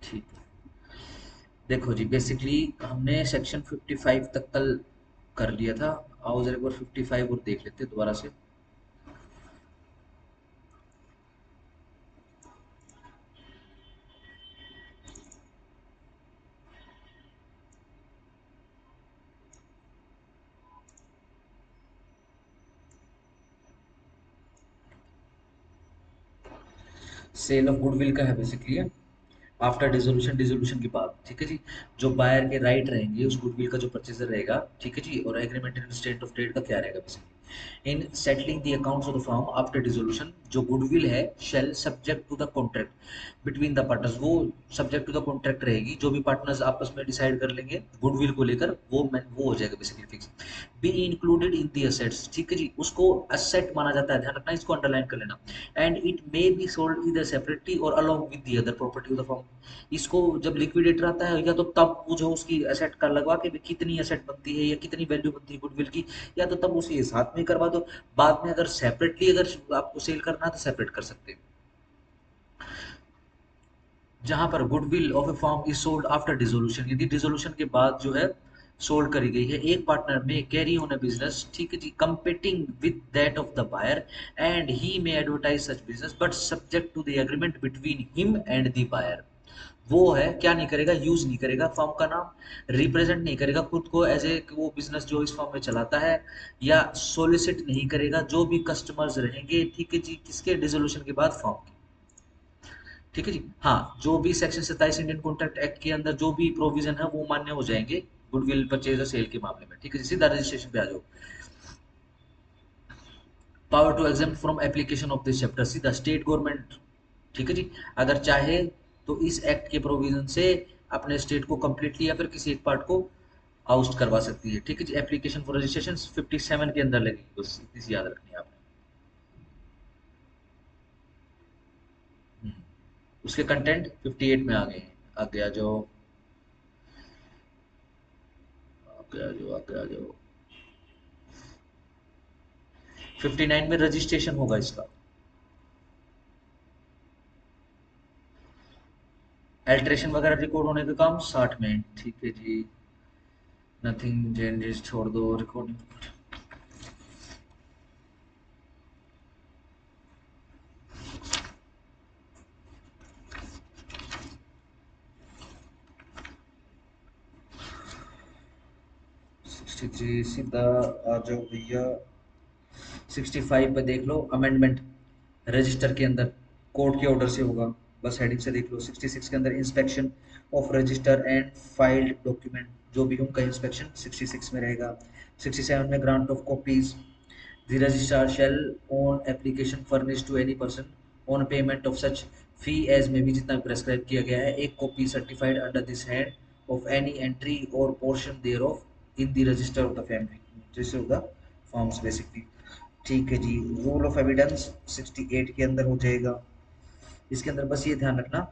ठीक है। देखो जी, बेसिकली हमने सेक्शन 55 तक कल कर लिया था। आओ जरा एक बार 55 और देख लेते हैं दोबारा से। सेल ऑफ गुडविल का है बेसिकली, आफ्टर डिसोल्यूशन के बाद, ठीक है जी। जो बायर के राइट रहेंगे उस गुडविल का जो परचेजर रहेगा, ठीक है जी, और agreement in state of trade का क्या रहेगा basically, in settling the accounts of the firm after dissolution, जो गुडविल है shall subject to the contract between the partners, वो सब्जेक्ट टू द कॉन्ट्रैक्ट रहेगी, जो भी पार्टनर्स आपस में डिसाइड कर लेंगे गुडविल को लेकर, वो हो जाएगा basically fix. Be included in the assets, ठीक है जी, उसको असेट माना जाता है, ध्यान रखना, इसको अंडरलाइन कर लेना। And it may be sold इधर सेपरेटली और along with the other property of the firm. इसको जब लिक्विडेटर आता है, या तो तब वो जो उसकी एसेट का लगवा के भी कितनी एसेट बनती है या कितनी वैल्यू बनती है गुडविल की, या तो तब उसी साथ में करवा दो। बाद में अगर सेपरेटली अगर आपको सेल करना है तो सेपरेट कर सकते हैं। जहां पर goodwill of A firm is sold after dissolution, यदि डिसोल्यूशन के बाद जो है सोल्ड करी गई है एक पार्टनर में कैरी ऑन ए बिजनेस, ठीक है जी, competing with that of the buyer, and he may advertise such business but subject to the agreement between him and the buyer. वो है क्या नहीं करेगा, यूज नहीं करेगा फर्म का नाम, रिप्रेजेंट नहीं करेगा खुद को एज ए वो बिजनेस जो इस फर्म में चलाता है, या सोलिसिट नहीं करेगा जो भी कस्टमर्स रहेंगे, ठीक है जी, किसके डिसोल्यूशन के बाद फर्म के, ठीक है जी। हाँ, जो भी सेक्शन 27 इंडियन कॉन्ट्रैक्ट एक्ट के अंदर जो भी प्रोविजन है वो मान्य हो जाएंगे गुडविल परचेज और सेल के मामले में, ठीक है जी, सीधा रजिस्ट्रेशन पे आ जाओ। Power to exempt from application of this chapter, सीधा स्टेट गवर्नमेंट, ठीक है जी, अगर चाहे तो इस एक्ट के प्रोविजन से अपने स्टेट को कंप्लीटली या फिर किसी एक पार्ट को आउस्ट करवा सकती है, ठीक है जी। एप्लीकेशन फॉर रजिस्ट्रेशन 57 के अंदर लगेगी, बस इतनी सी याद रखनी है आपने। हम्म, उसके कंटेंट 58 में आ गए हैं। आगे आ जाओ, आगे आ जाओ, आगे आ जाओ। 59 में रजिस्ट्रेशन होगा इसका। अल्ट्रेशन वगैरह रिकॉर्ड होने का काम 60 में, ठीक है जी। नथिंग चेंजेस छोड़ दो, रिकॉर्डिंग। 63 सीधा आ जाओ भैया। 65 पे देख लो, अमेंडमेंट रजिस्टर के अंदर कोर्ट के ऑर्डर से होगा, बस हेडिंग से देख लो। 66 के अंदर inspection of register and filed document, जो भी उनका इंस्पेक्शन 66 में रहेगा। 67 में grant of copies, the registrar shall on application furnish to any person on payment of such fee as may be, जितना प्रेस्क्राइब किया गया है, एक copy certified under this hand of any entry और portion there of in the register of the family, register of the forms basically, ठीक है जी। Rule of evidence 68 के अंदर हो जाएगा। इसके अंदर बस ये ध्यान रखना,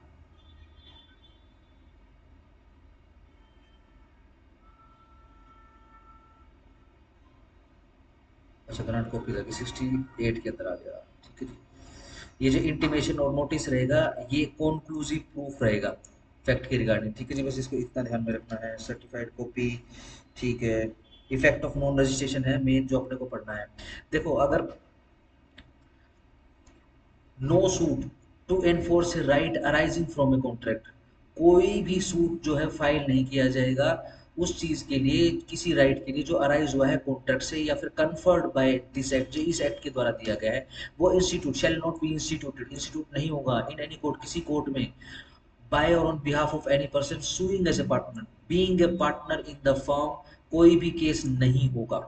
अच्छा ग्रांट कॉपी लगी 68 के अंदर आ गया, ठीक है जी। ये जो इंटीमेशन और नोटिस रहेगा ये कंक्लूसिव प्रूफ रहेगा फैक्ट के रिगार्डिंग, ठीक है जी, बस इसको इतना ध्यान में रखना है। सर्टिफाइड कॉपी, ठीक है। इफेक्ट ऑफ नॉन रजिस्ट्रेशन है मेन जो अपने को पढ़ना है। देखो, अगर no suit to enforce right arising from a contract, कोई भी सूट जो है फाइल नहीं किया जाएगा उस चीज के लिए, किसी राइट के लिए जो अराइज हुआ है कॉन्ट्रैक्ट से या फिर कन्फर्ड बाय दिस एक्ट, जो इस एक्ट के द्वारा दिया गया है, वो institute shell not B instituted, institute नहीं होगा इन एनी कोर्ट, किसी कोर्ट में, by or on behalf of any person suing as a partner, being a partner in the firm, कोई भी केस नहीं होगा,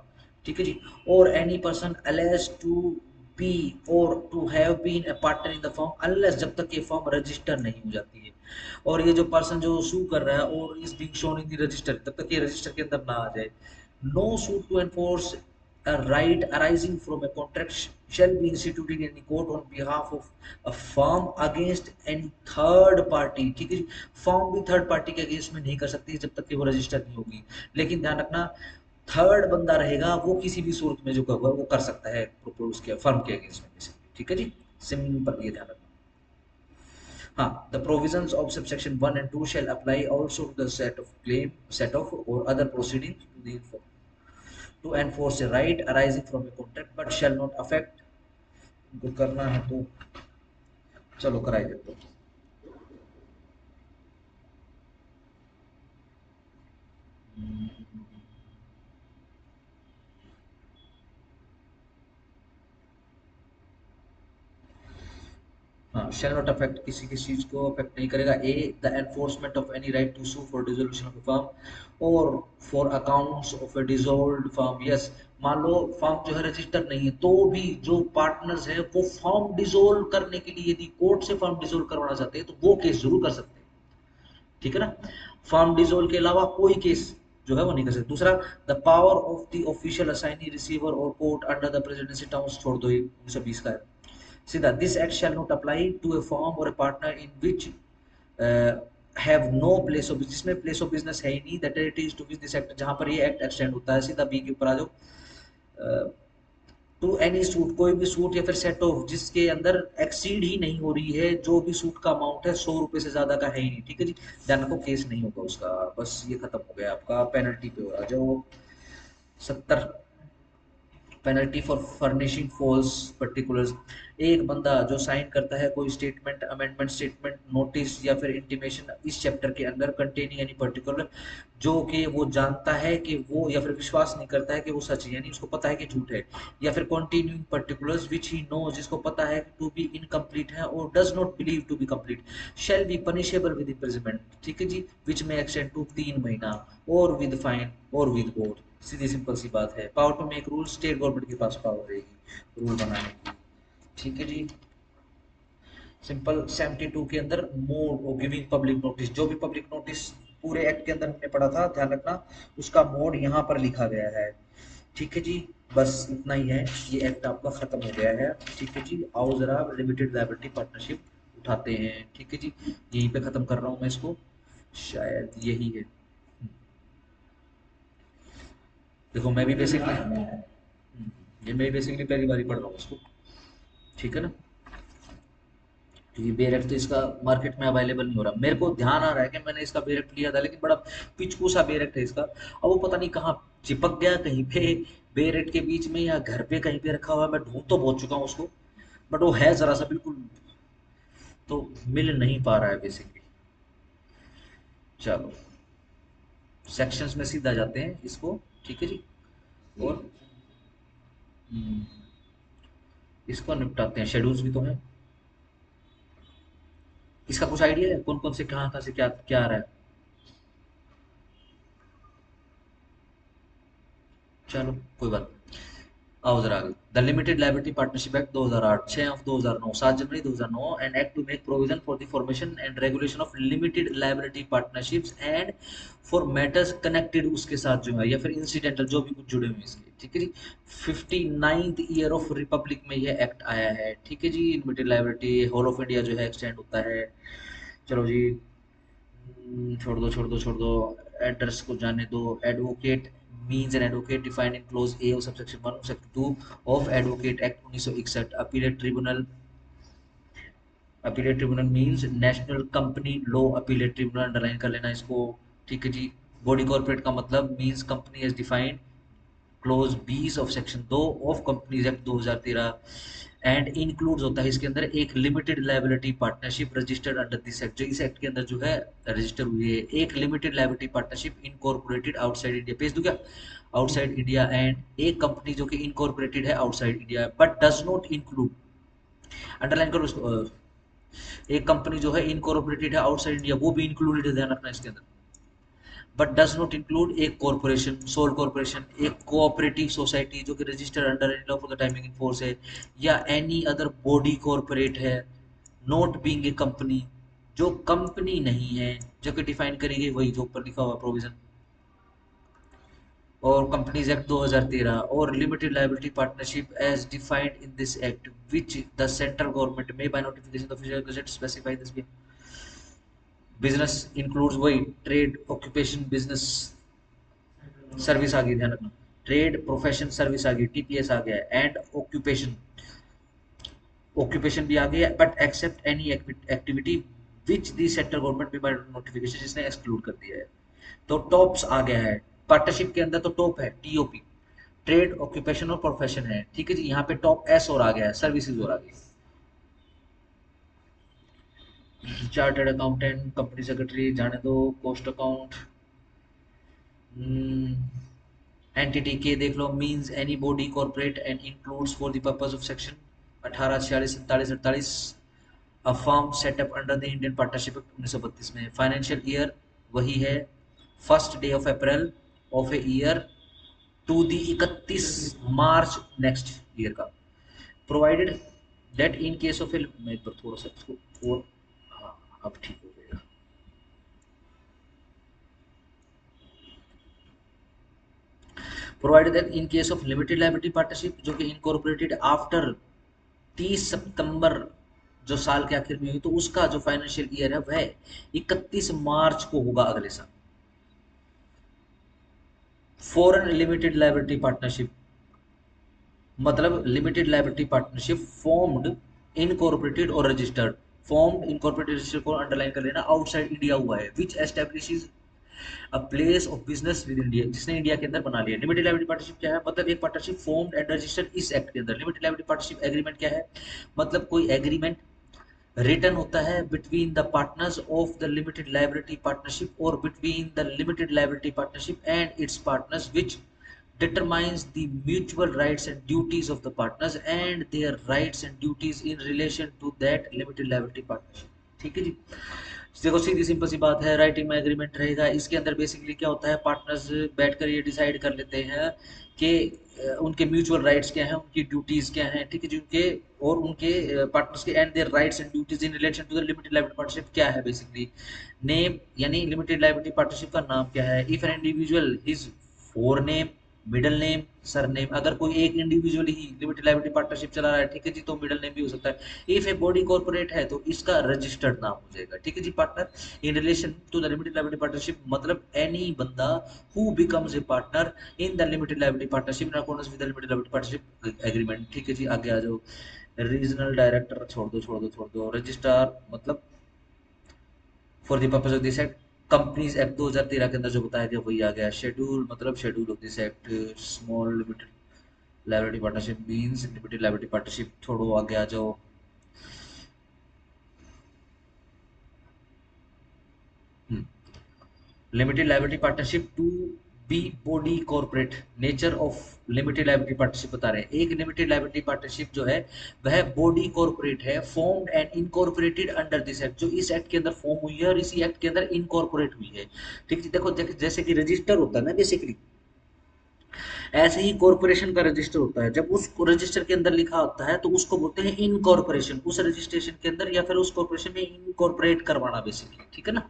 ठीक है जी। और any person alleged to be और to have been a partner in the firm unless, जब तक ये फर्म रजिस्टर नहीं हो जाती है, और ये जो पर्सन जो सू कर रहा है और is being shown in the register, तब तक ये रजिस्टर के अंदर ना आ जाए। No suit to enforce a right arising from a contract shall be instituted in any court on behalf of a firm against any third party, ठीक है। फॉर्म भी थर्ड पार्टी के अगेंस्ट में नहीं कर सकती जब तक कि वो रजिस्टर नहीं होगी, लेकिन ध्यान रखना थर्ड बंदा रहेगा वो किसी भी सूरत में जो होगा वो कर सकता है उसके फर्म के अगेंस्ट में, ठीक है जी। सिंपल ये ध्यान रखना। हाँ, the provisions of subsection 1 and 2 shall apply also to the set of or other proceedings to enforce a right arising from a contract but shall not affect। इनको करना है तो चलो कराई देते हैं। हाँ, shall not affect किसी किसी चीज को अफेक्ट नहीं करेगा। A the enforcement of any right to sue for dissolution of a firm और for accounts of a dissolved firm. Yes, मान लो फर्म जो है रजिस्टर नहीं है तो भी जो पार्टनर्स है वो फर्म डिसोल्व करने के लिए यदि कोर्ट से फर्म डिसोल्व करवाना चाहते हैं तो वो केस जरूर कर सकते हैं, ठीक है ना। फर्म डिसोल्व के अलावा कोई केस जो है वो नहीं कर सकते। दूसरा, the power of the official assignee receiver और court under the presidency terms छोड़ दो, ये 1920 का है सीधा। This act shall not apply to a firm और a partner in which have no place of, जिसमें प्लेस ऑफ बिजनेस है ही नहीं, that it is to which this act, जहां पर ये एक्ट एक्सटेंड होता है। सीधा बी के ऊपर आ जाओ। टू एनी सूट, कोई भी सूट या फिर सेट ऑफ जिसके अंदर एक्सीड ही नहीं हो रही है, जो भी सूट का अमाउंट है 100 रुपए से ज्यादा का है ही नहीं, ठीक है जी। ध्यान रखो केस नहीं होगा उसका, बस ये खत्म हो गया आपका। पेनल्टी पे हो रहा जो 70, penalty for furnishing false particulars. एक बंदा जो साइन करता है कोई स्टेटमेंट, अमेंडमेंट स्टेटमेंट, नोटिस या फिर इंटीमेशन इस चैप्टर के अंदर कंटेनिंग एनी पर्टिकुलर, जो कि वो जानता है कि वो, या फिर विश्वास नहीं करता है कि वो सच है, यानी उसको पता है कि झूठ है, या फिर continuing particulars which he know, जिसको पता है टू बी इनकम्प्लीट है और does not believe to be complete, shall be punishable with imprisonment, ठीक है जी, विच में एक्सटेंड टू 3 महीना और विद फाइन और विद बोर्ड। सीधी सिंपल सी बात है। Power to make rule state government के पास पावर रहेगी रूल बनाने की, ठीक है जी। सिंपल 72 के अंदर मोड और गिविंग पब्लिक नोटिस, जो भी पब्लिक नोटिस पूरे एक्ट के अंदर हमने पढ़ा था, ध्यान रखना उसका मोड यहाँ पर लिखा गया है, ठीक है जी। बस इतना ही है, ये एक्ट आपका खत्म हो गया है, ठीक है जी। आओ जरा लिमिटेड लायबिलिटी पार्टनरशिप उठाते हैं, ठीक है जी। यहीं पे खत्म कर रहा हूँ मैं इसको, शायद यही है। देखो मैं भी बेसिकली, ये मैं बेसिकली पहली बार ही पढ़ रहा हूँ इसको, ठीक है ना। क्योंकि बेरेक्ट तो इसका मार्केट में अवेलेबल नहीं हो रहा। मेरे को ध्यान आ रहा है कि मैंने इसका बेरेक्ट लिया था, लेकिन बड़ा पिचकू सा बेरेक्ट है इसका, अब वो पता नहीं कहाँ चिपक गया कहीं पे बेरेक्ट के बीच में या घर पे कहीं पे रखा हुआ है। मैं ढूंढ तो बहुत चुका हूँ उसको, बट वो है जरा सा बिल्कुल, तो मिल नहीं पा रहा है बेसिकली। चलो सेक्शंस में सीधा जाते हैं इसको, ठीक है जी। और हम्म, इसको निपटाते हैं, शेड्यूल्स भी तो हैं। इसका कुछ आइडिया है कौन कौन से कहाँ कहाँ से क्या क्या आ रहा है? चलो कोई बात नहीं। आओ जरा आगे। The limited liability partnership act 2008, 6 of 2009, 7 January 2009 and act to make provision for the formation and regulation of limited liability partnerships and for matters connected उसके साथ जो है, या फिर इंसिडेंटल जो भी कुछ जुड़े हुए हैं इसके, ठीक है जी। 59th ईयर ऑफ रिपब्लिक में यह एक्ट आया है, ठीक है जी। Limited liability whole of India जो है एक्सटेंड होता है। चलो जी, छोड़ दो छोड़ दो छोड़ दो, एड्रेस को जाने दो। Advocate means an advocate defined in close A of subsection 1 section 2 of advocate act 1961। Appellate tribunal, appellate tribunal means national company law appellate tribunal, underline कर लेना इसको, ठीक है जी। बॉडी कॉर्पोरेट का मतलब means company as defined clause 20 of section 2 of companies act 2013 and includes होता है इसके अंदर एक limited liability partnership registered under this act, जो इस एक्ट के अंदर जो है रजिस्टर हुई है। एक limited liability partnership incorporated outside India, भेज दूं क्या? आउटसाइड इंडिया, एंड एक कंपनी जो कि इनकॉर्पोरेटेड है outside India but does not include, underline करो इसको। एक कंपनी जो है इनकॉर्पोरेटेड है आउटसाइड इंडिया वो भी इंक्लूडेड है, ध्यान रखना इसके अंदर। बट डज नॉट इंक्लूड एक कॉर्पोरेशन, सोल कॉर्पोरेशन, एक कोऑपरेटिव सोसाइटी जो कि registered under any law for the timing in force है, या एनी अदर बॉडी कॉर्पोरेट है, नॉट बीइंग ए कंपनी, जो कंपनी नहीं है, जो कि डिफाइन करेंगे वही जो ऊपर लिखा हुआ प्रोविजन, और कंपनीज एक्ट 2013 और limited liability partnership as defined in this act which the central government में by notification official gazette specify this. Business includes वही ट्रेड ऑक्यूपेशन बिजनेस सर्विस आ गई, ध्यान रखना। ट्रेड प्रोफेशन सर्विस आ गई, टीपीएस आ गया, एंड ऑक्यूपेशन, ऑक्यूपेशन भी आ गया, but except any activity which the central government भी नोटिफिकेशन इसने एक्सक्लूड कर दिया है। तो टॉप्स आ गया है पार्टनरशिप के अंदर, तो टॉप है टीओपी, ट्रेड ऑक्यूपेशन और प्रोफेशन है, ठीक है जी। यहाँ पे टॉप एस और आ गया है, सर्विसेज और आ गई, चार्टर्ड अकाउंटेंट, कंपनी सेक्रेटरी जाने दो, कोस्ट अकाउंट, एंटिटी के देख लो, means any body corporate and includes for the purpose of section 18, 46, 47, 48 a firm set up under the Indian partnership act 1932 में। फाइनेंशियल ईयर वही है, first day of April of a year to the 31 March next year का। Provided that in case of, मैं एक बार थोड़ा सा इसको और, हाँ अब ठीक हो गया। Provided that in case of limited liability partnership जो कि इनकॉर्पोरेटेड आफ्टर 30 सितंबर जो साल के आखिर में हुई, तो उसका जो फाइनेंशियल ईयर है वह 31 मार्च को होगा अगले साल। फॉरेन लिमिटेड लायबिलिटी पार्टनरशिप मतलब limited liability partnership formed, incorporated और रजिस्टर्ड, फॉर्म्ड इनकॉर्पोरेटेड रजिस्टर्ड को अंडरलाइन कर लेना, आउटसाइड इंडिया हुआ है, which establishes a place of business with India, जिसने इंडिया के अंदर बना लिया। लिमिटेड लायबिलिटी पार्टनरशिप क्या है, मतलब एक पार्टनरशिप फॉर्म्ड एंड रजिस्टर्ड इस एक्ट के अंदर। लिमिटेड लायबिलिटी पार्टनरशिप एग्रीमेंट क्या है, मतलब कोई एग्रीमेंट रिटर्न होता है between the partners of the limited liability partnership और between the limited liability partnership and its partners which determines the mutual rights and duties of the partners and their rights and duties in relation to that limited liability partnership। ठीक है जी। देखो सीधी simple सी बात है, writing में agreement रहेगा, इसके अंदर बेसिकली क्या होता है, पार्टनर्स बैठकर ये डिसाइड कर लेते हैं कि उनके म्यूचुअल राइट्स क्या हैं, उनकी ड्यूटीज क्या हैं, ठीक है जी, उनके और उनके पार्टनर्स के and their rights and duties in relation to the limited liability partnership क्या है बेसिकली। नेम यानी लिमिटेड लायबिलिटी पार्टनरशिप का नाम क्या है, if an individual his forename, middle name, surname, अगर कोई एक इंडिविजुअल ही लिमिटेड लायबिलिटी पार्टनरशिप चला रहा है, ठीक है जी, तो मिडल नेम भी हो सकता है। इफ ए बॉडी कॉर्पोरेट है तो इसका रजिस्टर्ड नाम हो जाएगा, ठीक है जी। Partner in relation to the limited liability partnership मतलब एनी बंदा who becomes a partner in the limited liability partnership in accordance with the limited liability partnership agreement, ठीक है जी। आगे आ जाओ, रीजनल डायरेक्टर छोड़ दो छोड़ दो छोड़ दो, रजिस्ट्रार मतलब for the purpose of this act, companies act 2013 के अंदर जो बताया गया वही आ गया। शेड्यूल मतलब schedule of this act, small limited liability partnership means limited liability partnership छोड़ो, आगे आ जाओ। Limited liability partnership to be body corporate, nature of limited liability partnership बता रहे हैं। एक लिमिटेड लायबिलिटी पार्टनरशिप जो है वह बॉडी कॉर्पोरेट है, formed and incorporated under this act, जो इस एक्ट के अंदर फॉर्म हुई है और इसी एक्ट के अंदर इनकॉर्पोरेट हुई है, ठीक है। देखो जैसे कि रजिस्टर होता है ना बेसिकली, ऐसे ही कॉर्पोरेशन का रजिस्टर होता है, जब उस रजिस्टर के अंदर लिखा होता है तो उसको बोलते हैं इनकॉर्पोरेशन, उस रजिस्ट्रेशन के अंदर या फिर उस कॉर्पोरेशन में इनकॉर्पोरेट करवाना बेसिकली, ठीक है ना।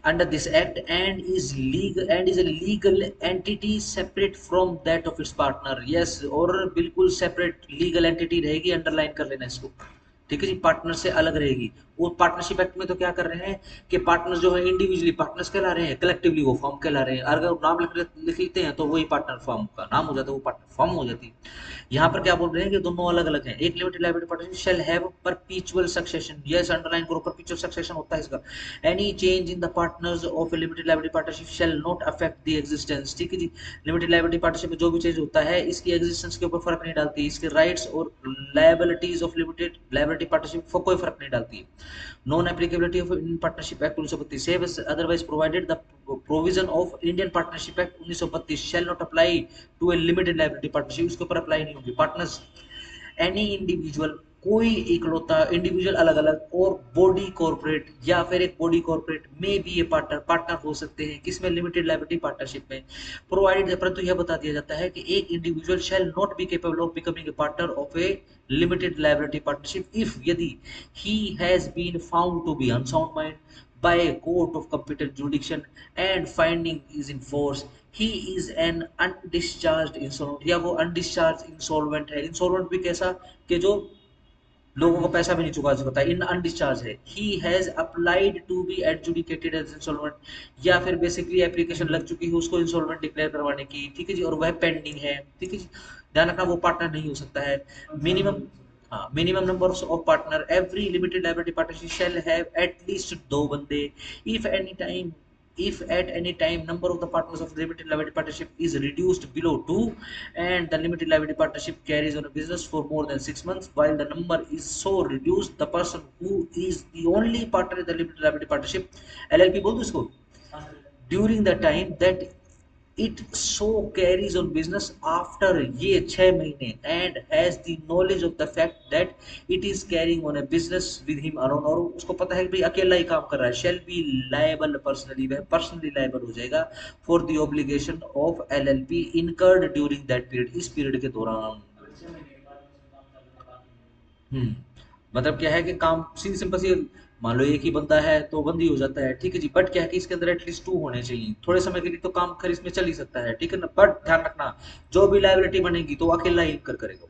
under this act and is a legal entity separate from that of its partner, yes, और बिल्कुल सेपरेट लीगल एंटिटी रहेगी, अंडरलाइन कर लेना इसको, ठीक है जी। पार्टनर से अलग रहेगी। वो पार्टनरशिप एक्ट में तो क्या कर रहे हैं कि पार्टनर्स जो है इंडिविजुअली पार्टनर्स कहला रहे हैं, कलेक्टिवली वो फॉर्म कहला रहे हैं। अगर नाम लिख लेते हैं तो वही पार्टनर फॉर्म का नाम हो जाता है, वो पार्टनर फॉर्म हो जाती है। यहाँ पर क्या बोल रहे हैं कि दोनों अलग अलग हैं। एक limited liability partnership shall have परपीचुअल succession, yes underline करो, परपीचुअल सक्सेशन होता है इसका। Any change in the partners of a limited liability partnership shall not affect the existence, ठीक है जी। लिमिटेड लायबिलिटी पार्टनरशिप में जो भी चेंज होता है इसकी एग्जिस्टेंस के ऊपर फर्क नहीं डालती, इसके राइट्स और liabilities of limited liability partnership कोई फर्क नहीं डालती है। Non applicability of Indian partnership act 1932 save otherwise provided the provision of Indian partnership act 1932 shall not apply to a limited liability partnership, इसके ऊपर अप्लाई नहीं होगी। पार्टनर्स एनी इंडिविजुअल, कोई इकलौता इंडिविजुअल अलग अलग और बॉडी कॉर्पोरेट या फिर एक बॉडी कॉर्पोरेट में भी ये पार्टनर पार्टनर हो सकते हैं, किसमें, लिमिटेड लायबिलिटी पार्टनरशिप में। प्रोवाइडेड परंतु यह बता दिया जाता है कि एक individual shall not be capable of becoming a partner of a limited liability partnership if यदि he has been found to be unsound mind by a court of competent jurisdiction and finding is in force, he is an undischarged insolvent, या वो undischarged insolvent है। Insolvent भी कैसा कि जो लोगों को पैसा भी नहीं चुका सकता, इन अनडिस्चार्ज है। He has applied to be adjudicated as insolvent, या फिर बेसिकली एप्लीकेशन लग चुकी है उसको इंसॉल्वेंट डिक्लेयर करवाने की, ठीक है जी, और वह पेंडिंग है, ठीक है जी। ध्यान रखना वो पार्टनर नहीं हो सकता है। मिनिमम हाँ, minimum number of partner every limited liability partnership shall have at least 2 बंदे। If any time if at any time number of the partners of limited liability partnership is reduced below 2 and the limited liability partnership carries on a business for more than 6 months while the number is so reduced the person who is the only partner in the limited liability partnership LLP बोल दो इसको during the time that it so carries on business after ये 6 महीने and has the knowledge of the fact that it is carrying on a business with him alone और उसको पता है कि भाई अकेला ही काम कर रहा है shall be liable personally वह personally liable हो जाएगा for the obligation of LLP incurred during that period इस period के दौरान। हम्म मतलब क्या है कि काम सीधी सिंपल सी मान लो एक ही बंदा है तो बंदी हो जाता है, ठीक है जी, बट क्या है कि इसके अंदर एटलीस्ट 2 होने चाहिए, थोड़े समय के लिए तो काम खैर इसमें चल ही सकता है, ठीक है ना, बट ध्यान रखना जो भी लायबिलिटी बनेगी तो अकेला ही कर करेगा।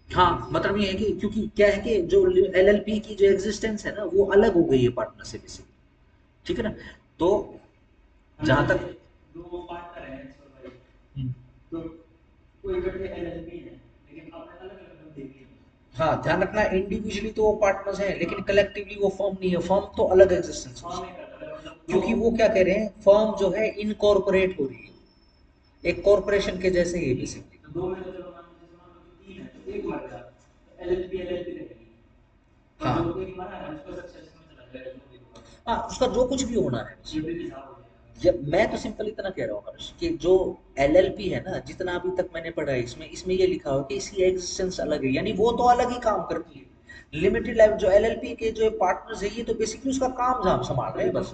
हाँ मतलब ये है कि क्योंकि क्या है कि जो LLP की जो एग्जिस्टेंस है ना वो अलग हो गई है पार्टनर से बेसिकली, ठीक है ना, तो जहां तक दो पार्टनर हैं तो कोई इकट्ठे LLP है लेकिन आपने अलग अलग बंदे दिए। हाँ ध्यान रखना इंडिविजुअली तो वो पार्टनर्स हैं लेकिन कलेक्टिवली वो फर्म नहीं है, फर्म तो अलग एग्जिस्टेंस है क्योंकि वो क्या कह रहे हैं फर्म जो है इनकॉर्पोरेट हो रही है एक कॉर्पोरेशन के जैसे ही बेसिकली। दो में तो चलो मान लो कि 3 है तो एक मर गया LLP LLP रहेगी। हाँ जो एक मरा है उसका सक्सेशन में चला जाएगा जो भी होगा। हाँ उसका जो कुछ भी होना है ये भी हिसाब हो जाएगा। जब मैं तो सिंपल इतना कह रहा हूँ हर्ष कि जो LLP है ना जितना अभी तक मैंने पढ़ा है इसमें इसमें ये लिखा हो कि इसकी एग्जिस्टेंस अलग है यानी वो तो अलग ही काम करती है लिमिटेड लाइफ जो LLP के जो पार्टनर्स है ये तो बेसिकली उसका काम धाम संभाल रहे हैं बस।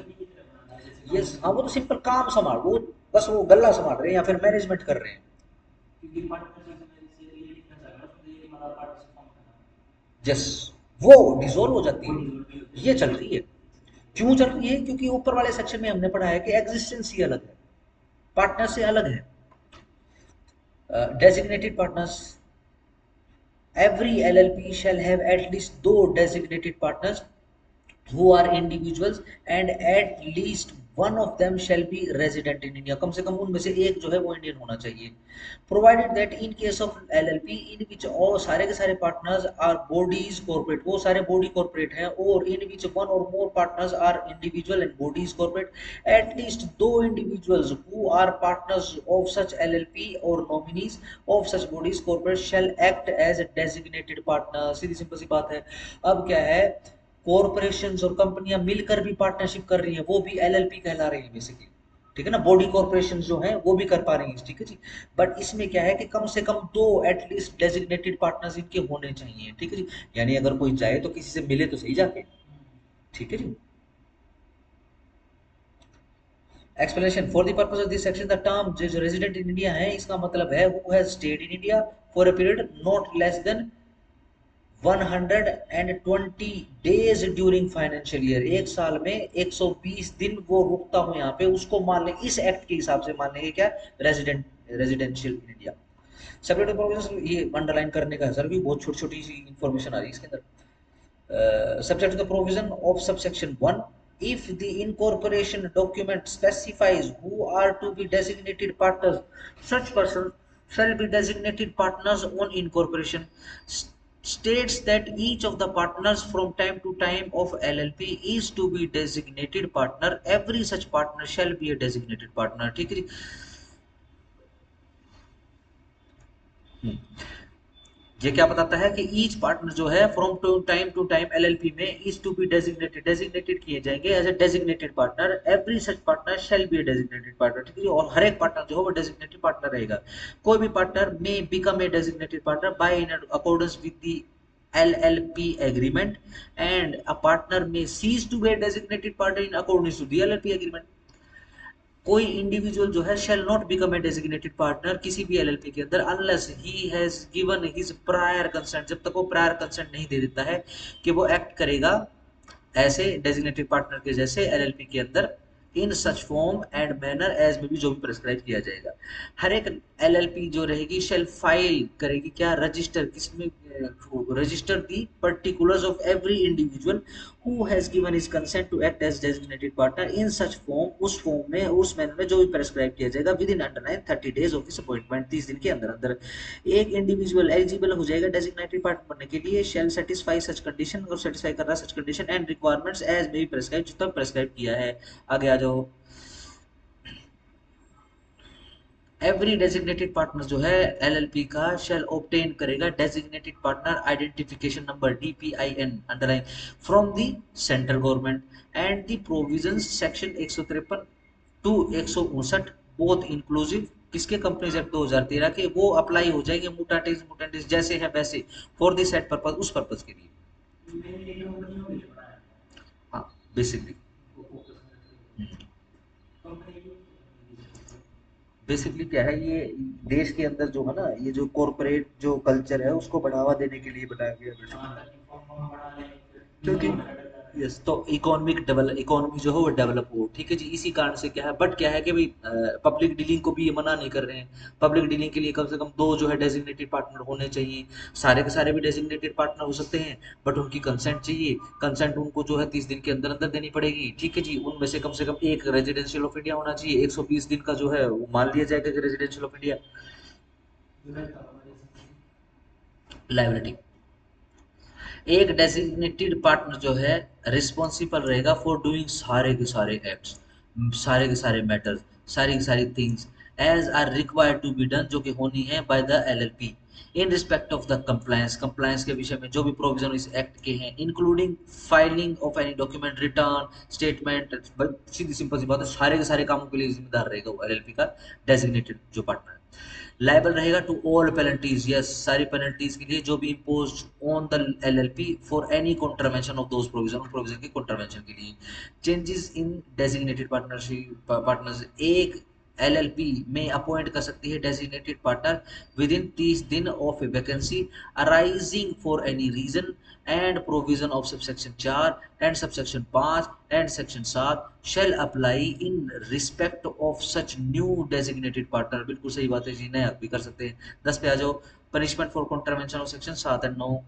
यस हाँ वो तो सिंपल काम संभाल वो बस वो गल्ला संभाल रहे हैं या फिर मैनेजमेंट कर रहे हैं। यस वो डिसॉल्व हो जाती है ये चल रही है। क्यों चल रही है क्योंकि ऊपर वाले सेक्शन में हमने पढ़ा है कि एग्जिस्टेंस ही अलग है पार्टनर से अलग है। Designated partners every LLP shall have at least 2 designated partners who are individuals and at least one of them shall be resident in India कम से कम उनमें से एक जो है वो इंडियन होना चाहिए provided that in case of LLP in which all सारे के सारे partners are bodies corporate वो सारे body corporate हैं और in which one or more partners are individual and bodies corporate at least 2 individuals who are partners of such LLP or nominees of such bodies corporate shall act as a designated partner सीधी simple सी बात है। अब क्या है corporations और कंपनियां मिलकर भी पार्टनरशिप कर रही हैं वो भी LLP कहला रही है बेसिकली, ठीक है ना, बॉडी कॉरपोरेशन जो है वो भी कर पा रही हैं, ठीक है जी, बट इसमें क्या है कि कम से कम 2 एटलीस्ट डेजिग्नेटेड पार्टनर्स इनके होने चाहिए, ठीक है जी, यानी अगर कोई जाए तो किसी से मिले तो सही जाके, ठीक है जी। Explanation for the purpose of this section the term जो रेजिडेंट इन इंडिया है इसका मतलब है who has stayed in India for a period not less than 120 days during financial year एक साल में 120 दिन वो रुकता हूँ यहाँ पे उसको मान ले इस एक्ट के हिसाब से मान लेंगे क्या residential in India separate provision ये अंडरलाइन करने का सर भी बहुत छोटी छोटी सी इंफॉर्मेशन आ रही है इसके अंदर subject to the provision of subsection 1 if the incorporation document specifies who are to be designated partners such persons shall be designated partners on incorporation states that each of the partners from time to time of LLP is to be designated partner every such partner shall be a designated partner ठीक है जी। ये क्या बताता है कि each partner जो है from to time LLP में इज टू बी डेजिग्नेटेड किए जाएंगे as a designated partner every such partner shall be a designated partner ठीक है और हर एक पार्टनर जो है वो डेजिग्नेटेड पार्टनर रहेगा कोई भी पार्टनर में become a designated partner by in accordance with the LLP agreement and a partner may cease to be a designated partner in accordance to the LLP agreement कोई individual जो है shall not become a designated partner किसी भी LLP के अंदर unless he has given his prior consent जब तक वो prior consent नहीं दे देता है कि वो एक्ट करेगा ऐसे डेजिग्नेटेड पार्टनर के जैसे LLP के अंदर in such form and manner as में भी जो भी प्रेस्क्राइब किया जाएगा हर एक LLP जो रहेगी शेल फाइल करेगी क्या रजिस्टर किसमें register the particulars of every individual who has given his consent to act as designated partner in such form, उस फॉर्म में उस मैनर में जो भी प्रेस्क्राइब किया जाएगा with in underline 30 days of this appointment, 30 दिन के अंदर अंदर एक इंडिविजुअल एलिजिबल हो जाएगा डेजिग्नेटेड पार्टनर बनने के लिए, शैल सेटिस्फाई सच कंडीशन, और सेटिस्फाई कर रहा such condition and requirements as may be prescribe, जो तक प्रेस्क्राइब किया है। आगे आ जाओ। एवरी डेजिग्नेटेड पार्टनर जो है एलएलपी का शेल ऑब्टेन करेगा designated partner identification number DPIN underline from the central government and the provisions section 153 to 159 both inclusive किसके कंपनीज एक्ट 2013 के, वो अप्लाई हो जाएंगे मुटाटिस मुटेंटिस जैसे है वैसे फॉर द सेट पर्पस, उस पर्पस के लिए। हाँ बेसिकली बेसिकली क्या है, ये देश के अंदर जो है ना, ये जो कॉरपोरेट जो कल्चर है उसको बढ़ावा देने के लिए बनाया गया बेसिकली, क्योंकि यस तो इकोनॉमी जो है वो डेवलप हो, ठीक है जी। इसी कारण से क्या है, बट क्या है कि भाई पब्लिक डीलिंग को भी ये मना नहीं कर रहे हैं। पब्लिक डीलिंग के लिए कम से कम दो जो है डेजिग्नेटेड पार्टनर होने चाहिए। सारे के सारे भी डेजिग्नेटेड पार्टनर हो सकते हैं, बट उनकी कंसेंट चाहिए। कंसेंट उनको जो है 30 दिन के अंदर अंदर देनी पड़ेगी, ठीक है जी। उनमें से कम एक रेजिडेंशियल ऑफ इंडिया होना चाहिए, 120 दिन का जो है वो मान लिया जाएगा कि रेजिडेंशियल ऑफ इंडिया। लाइबिलिटी, एक डेजिग्नेटेड पार्टनर जो है रिस्पॉन्सिबल रहेगा फॉर डूइंग सारे के सारे एक्ट्स, सारे के सारे मैटर्स, सारी की सारी things as are required to be done, जो कि होनी है by the LLP in respect of the compliance, compliance के विषय में जो भी प्रोविजन इस एक्ट के हैं, including filing of any document, return statement. सीधी सिंपल सी बात है, सारे के सारे कामों के लिए जिम्मेदार रहेगा वो एलएलपी का डेजिग्नेटेड जो पार्टनर है। लाइबल रहेगा टू ऑल पेनल्टीज, यस सारी पेनल्टीज के लिए जो भी impose on the LLP for any contravention of those provision, provision की कॉन्ट्रावेंशन के लिए। Changes in designated partnership partners, एक एलएलपी में अपॉइंट कर सकती है डेजिग्नेटेड पार्टनर विद इन 30 दिन of a vacancy arising for any reason and provision of subsection 4 and subsection 5 and section 7 shall apply in respect of such new designated partner. बिल्कुल सही बात है जी, नया भी कर सकते हैं। 10 पे आ जाओ। Punishment for contravention of section 7 and 9,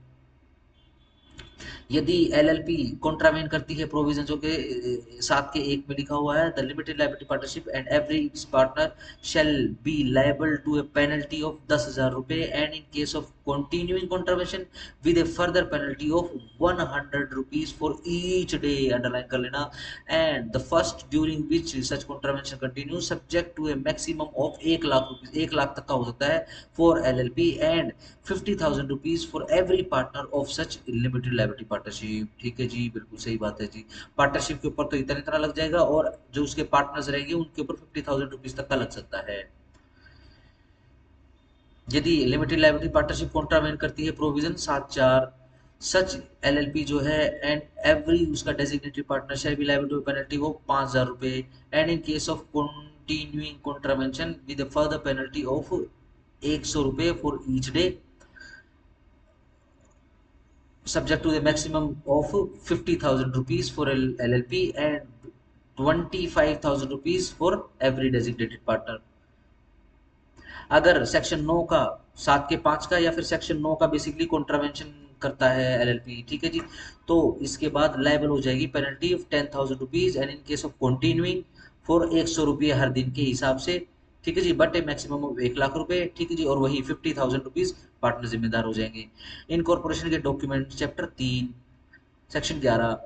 यदि एलएलपी कॉन्ट्रावेन करती है प्रोविजन जो के 7 के 1 में लिखा हुआ है, the limited liability partnership and every its partner shall be liable to a penalty of 10,000 रुपए and in case of continuing contravention with a further penalty of 100 rupees for each day, underline कर लेना। And the first during which such contravention continue subject to a maximum of 1 lakh rupees, 1 lakh तक का हो सकता है for LLP and 50,000 rupees for every partner of such limited liability partnership, ठीक है जी। बिल्कुल सही बात है जी, पार्टनरशिप के ऊपर तो इतना इतना लग जाएगा और जो उसके पार्टनर्स रहेंगे उनके ऊपर 50,000 रुपीज तक का लग सकता है। यदि लिमिटेड लायबिलिटी पार्टनरशिप कॉन्ट्रावेन करती है प्रोविजन 7(4) सच एलएलपी जो है एंड एवरी उसका designated partner shall be liable to penalty वो 5,000 रुपए and in case of continuing contravention with further penalty of 100 रुपए for each day subject to the maximum of 50,000 rupees for LLP and 25,000 rupees for every designated partner। अगर section 9 का 7(5) का या फिर section 9 का basically contravention करता है LLP, ठीक है जी, तो इसके बाद लायबल हो जाएगी penalty of 10,000 rupees and in case of continuing for 100 रुपये हर दिन के हिसाब से, ठीक है जी, but a maximum of 1 lakh रुपए, ठीक है जी, और वही 50,000 रुपीज पार्टनर जिम्मेदार हो जाएंगे। इनकॉर्पोरेशन के document chapter 3 section 11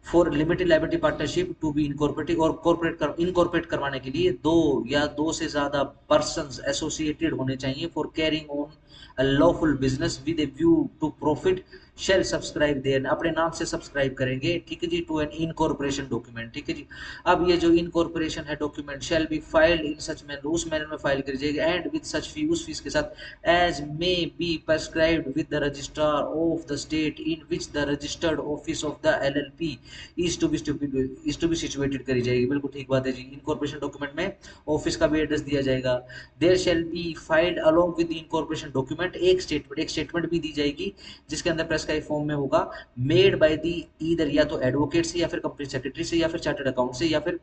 for limited liability partnership to be incorporated और इनकॉर्पोरेट करवाने के लिए दो या दो से ज्यादा पर्संस एसोसिएटेड होने चाहिए for carrying on a lawful business with a view to profit shall subscribe their, अपने नाम से सब्सक्राइब करेंगे, ठीक है जी, टू एन इनकॉर्पोरेशन डॉक्यूमेंट, ठीक है जी। अब ये जो इनकॉर्पोरेशन है document shall be filed in such manner, उस मैनर में फाइल करी जाएगी एंड विद सच फी, उस फीस के साथ as may be prescribed with the registrar of the state in which the registered office of the LLP is to be situated करी जाएगी। बिल्कुल ठीक बात है जी। इनकॉर्पोरेशन डॉक्यूमेंट में ऑफिस का भी एड्रेस दिया जाएगा। There shall be filed along with the incorporation document एक स्टेटमेंट भी दी जाएगी जिसके अंदर प्रेस्क्राइब फॉर्म में होगा मेड बाय द ईदर या तो एडवोकेट से या फिर कंपनी सेक्रेटरी से या फिर चार्टर्ड अकाउंट से या फिर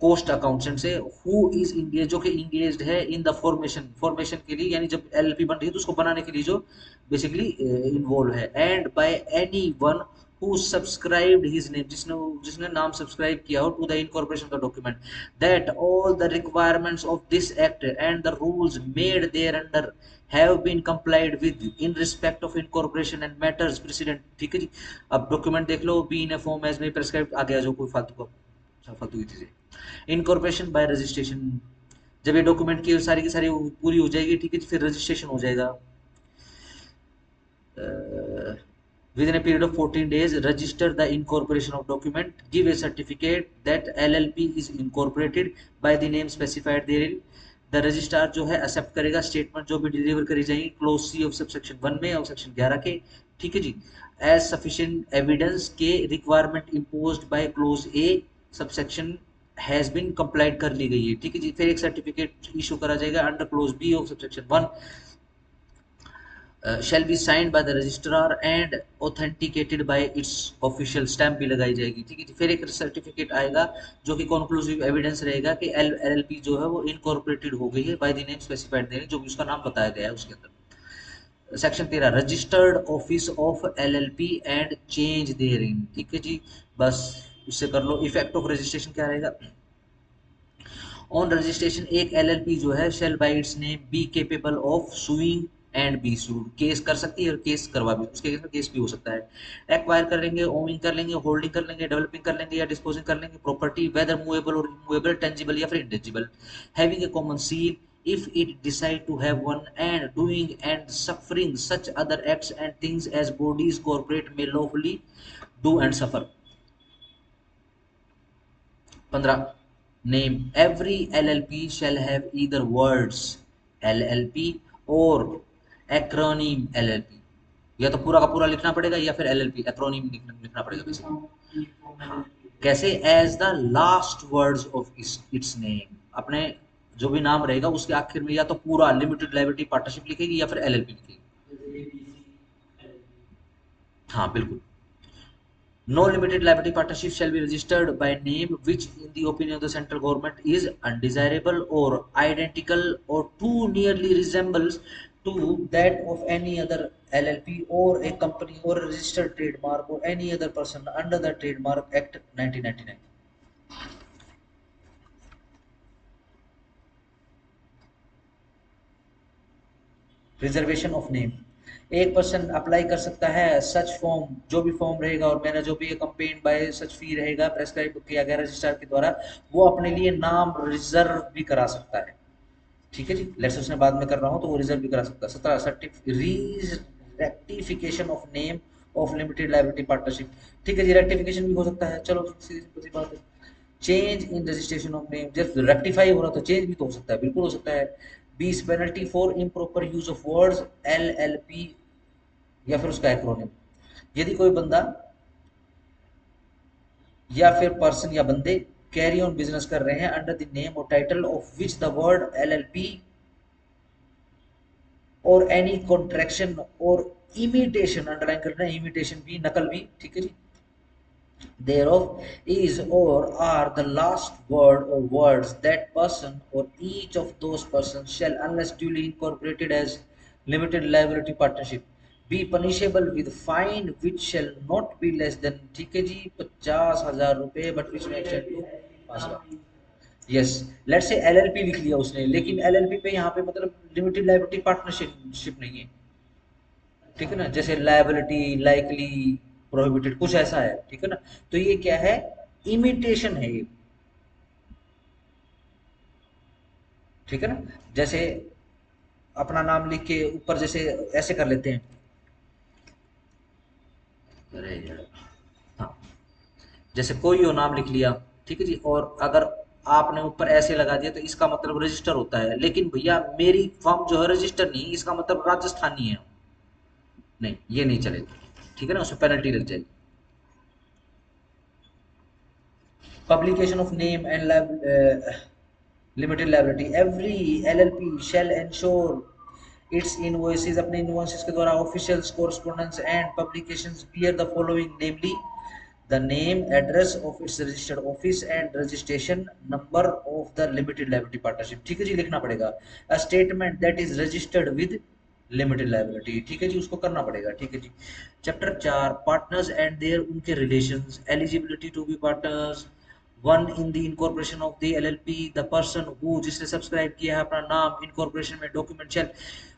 कोस्ट अकाउंटेंट से हु इज इंगेज, जो कि इंगेज्ड है इन द फॉर्मेशन के लिए, यानी जब एलएलपी बन रही है तो उसको बनाने के लिए जो बेसिकली इन्वॉल्व है, and by any one who subscribed his name, जिसने जिसने नाम सब्सक्राइब किया हो टू द इनकॉर्पोरेशन का document, that all the requirements of this act and the rules made thereunder have been complied with in respect of incorporation and matters precedent. ठीक है जी, अब डॉक्यूमेंट देख लो, be in a form as may prescribed, आ गया जो कोई फालतू की चीजें। इनकॉर्पोरेशन बाय रजिस्ट्रेशन, जब ये डॉक्यूमेंट की सारी पूरी हो जाएगी, ठीक है, फिर रजिस्ट्रेशन हो जाएगा। Within a period of 14 days, register the incorporation of document, give a certificate that LLP is incorporated by the name specified therein. The registrar जो है एक्सेप्ट करेगा स्टेटमेंट जो भी डिलीवर करी जाएगी क्लोज सी ऑफ सबसेक्शन 1 में और section 11 के, ठीक है जी, एज सफिशिएंट एविडेंस के requirement imposed by clause A subsection has been complied कर ली गई है, ठीक है जी। फिर एक सर्टिफिकेट इशू करा जाएगा under clause b of subsection 1, shall be signed by the registrar and authenticated by its official stamp भी लगाई जाएगी, ठीक है जी। फिर एक सर्टिफिकेट आएगा जो कि कंक्लूसिव एविडेंस रहेगा कि एलएलपी जो है वो इनकॉर्पोरेटेड हो गई है by the name specified there, जो भी उसका नाम बताया गया है उसके अंदर। Section 13 registered office of LLP and change therein, ठीक है जी, बस उससे कर लो। इफेक्ट ऑफ रजिस्ट्रेशन क्या रहेगा? ऑन रजिस्ट्रेशन एक एलएलपी जो है shall by its name be capable of suing and be sued, case कर सकती है और केस करवा भी, उसके केस में केस भी हो सकता है। एक्वायर कर लेंगे, ओनिंग कर लेंगे, होल्डिंग कर लेंगे, डेवलपिंग कर लेंगे या डिस्पोजिंग कर लेंगे प्रॉपर्टी, वेदर मूवेबल और इमूवेबल, टेंजिबल या फिर intangible, having a common seal if it decide to have one, and doing and suffering such other acts and things as bodies corporate may lawfully do and suffer। 15 name every LLP shall have either words LLP or acronym LLP, या तो पूरा का पूरा लिखना पड़ेगा या फिर LLP acronym लिखना पड़ेगा बेसिकली। हाँ, कैसे? As the last words of its name, अपने जो भी नाम रहेगा उसके आखिर में या तो पूरा लिमिटेड लायबिलिटी पार्टनरशिप लिखेगी या फिर LLP लिखेगी। हाँ बिल्कुल। No limited liability partnership shall be registered by name which in the opinion of the central government is undesirable or identical or too nearly resembles to that of any other LLP or a company or a registered trademark or any other person under the Trademark Act 1999। Reservation of name, एक person apply कर सकता है such form, जो भी form रहेगा और मैंने जो भी कंपेन बाय सच फी रहेगा प्रेस्क्राइब किया गया रजिस्ट्रार के द्वारा, वो अपने लिए नाम रिजर्व भी करा सकता है, ठीक है जी। लेट्स उसने बाद में कर रहा हूँ तो वो रिजर्व भी करा सकता है। 17 rectification of name of limited liability partnership, ठीक है जी, रेक्टिफिकेशन भी हो सकता है, चलो सीधी सी बात है। Change in registration of name, जब रेक्टिफाई हो रहा तो चेंज भी तो हो सकता है, बिल्कुल हो सकता है। 20 penalty for improper use of words LLP या फिर उसका एक्रोनिम, यदि कोई बंदा या फिर पर्सन या बंदे कैरी ऑन बिजनेस कर रहे हैं अंडर द नेम और title of which the word LLP और एनी कॉन्ट्रैक्शन और इमिटेशन, अंडरलाइन करना है, इमिटेशन भी, नकल भी, ठीक है जी, thereof is or are the last word or words that person or each of those persons shall unless duly incorporated as limited liability partnership be punishable with fine which shall not be less than, ठीक है जी, 50,000 रुपए, but which में extend to 5 lakh. Yes, let's say LLP लिख लिया उसने, लेकिन LLP पे यहाँ पे मतलब लिमिटेड लायबिलिटी पार्टनरशिप नहीं है, ठीक है ना, जैसे लायबिलिटी लाइकली प्रोहिबिटेड कुछ ऐसा है, ठीक है ना। तो ये क्या है? इमिटेशन है ये, ठीक है ना। जैसे अपना नाम लिख के ऊपर जैसे ऐसे कर लेते हैं, अरे यार, हाँ, जैसे कोई हो नाम लिख लिया, ठीक है जी, और अगर आपने ऊपर ऐसे लगा दिया तो इसका मतलब रजिस्टर होता है, लेकिन भैया मेरी फर्म जो है रजिस्टर नहीं, इसका मतलब राजस्थानी है, नहीं ये नहीं चलेगा, ठीक है ना, उसमें पेनल्टी लग जाएगी। Publication of name and limited liability, every LLP shall ensure its invoices, अपने invoices के द्वारा officials correspondence and publications bear the following, namely the name, address of its registered office and registration number of the limited liability partnership। ठीक है जी, लिखना पड़ेगा a statement that is registered with limited liability। ठीक है जी, उसको करना पड़ेगा। ठीक है जी। चैप्टर 4 पार्टनर्स एंड देयर उनके relations, eligibility to be partners. One in the incorporation of the LLP the person who, जिसने सब्सक्राइब किया है अपना नाम इनकॉर्पोरेशन में डॉक्यूमेंट शेल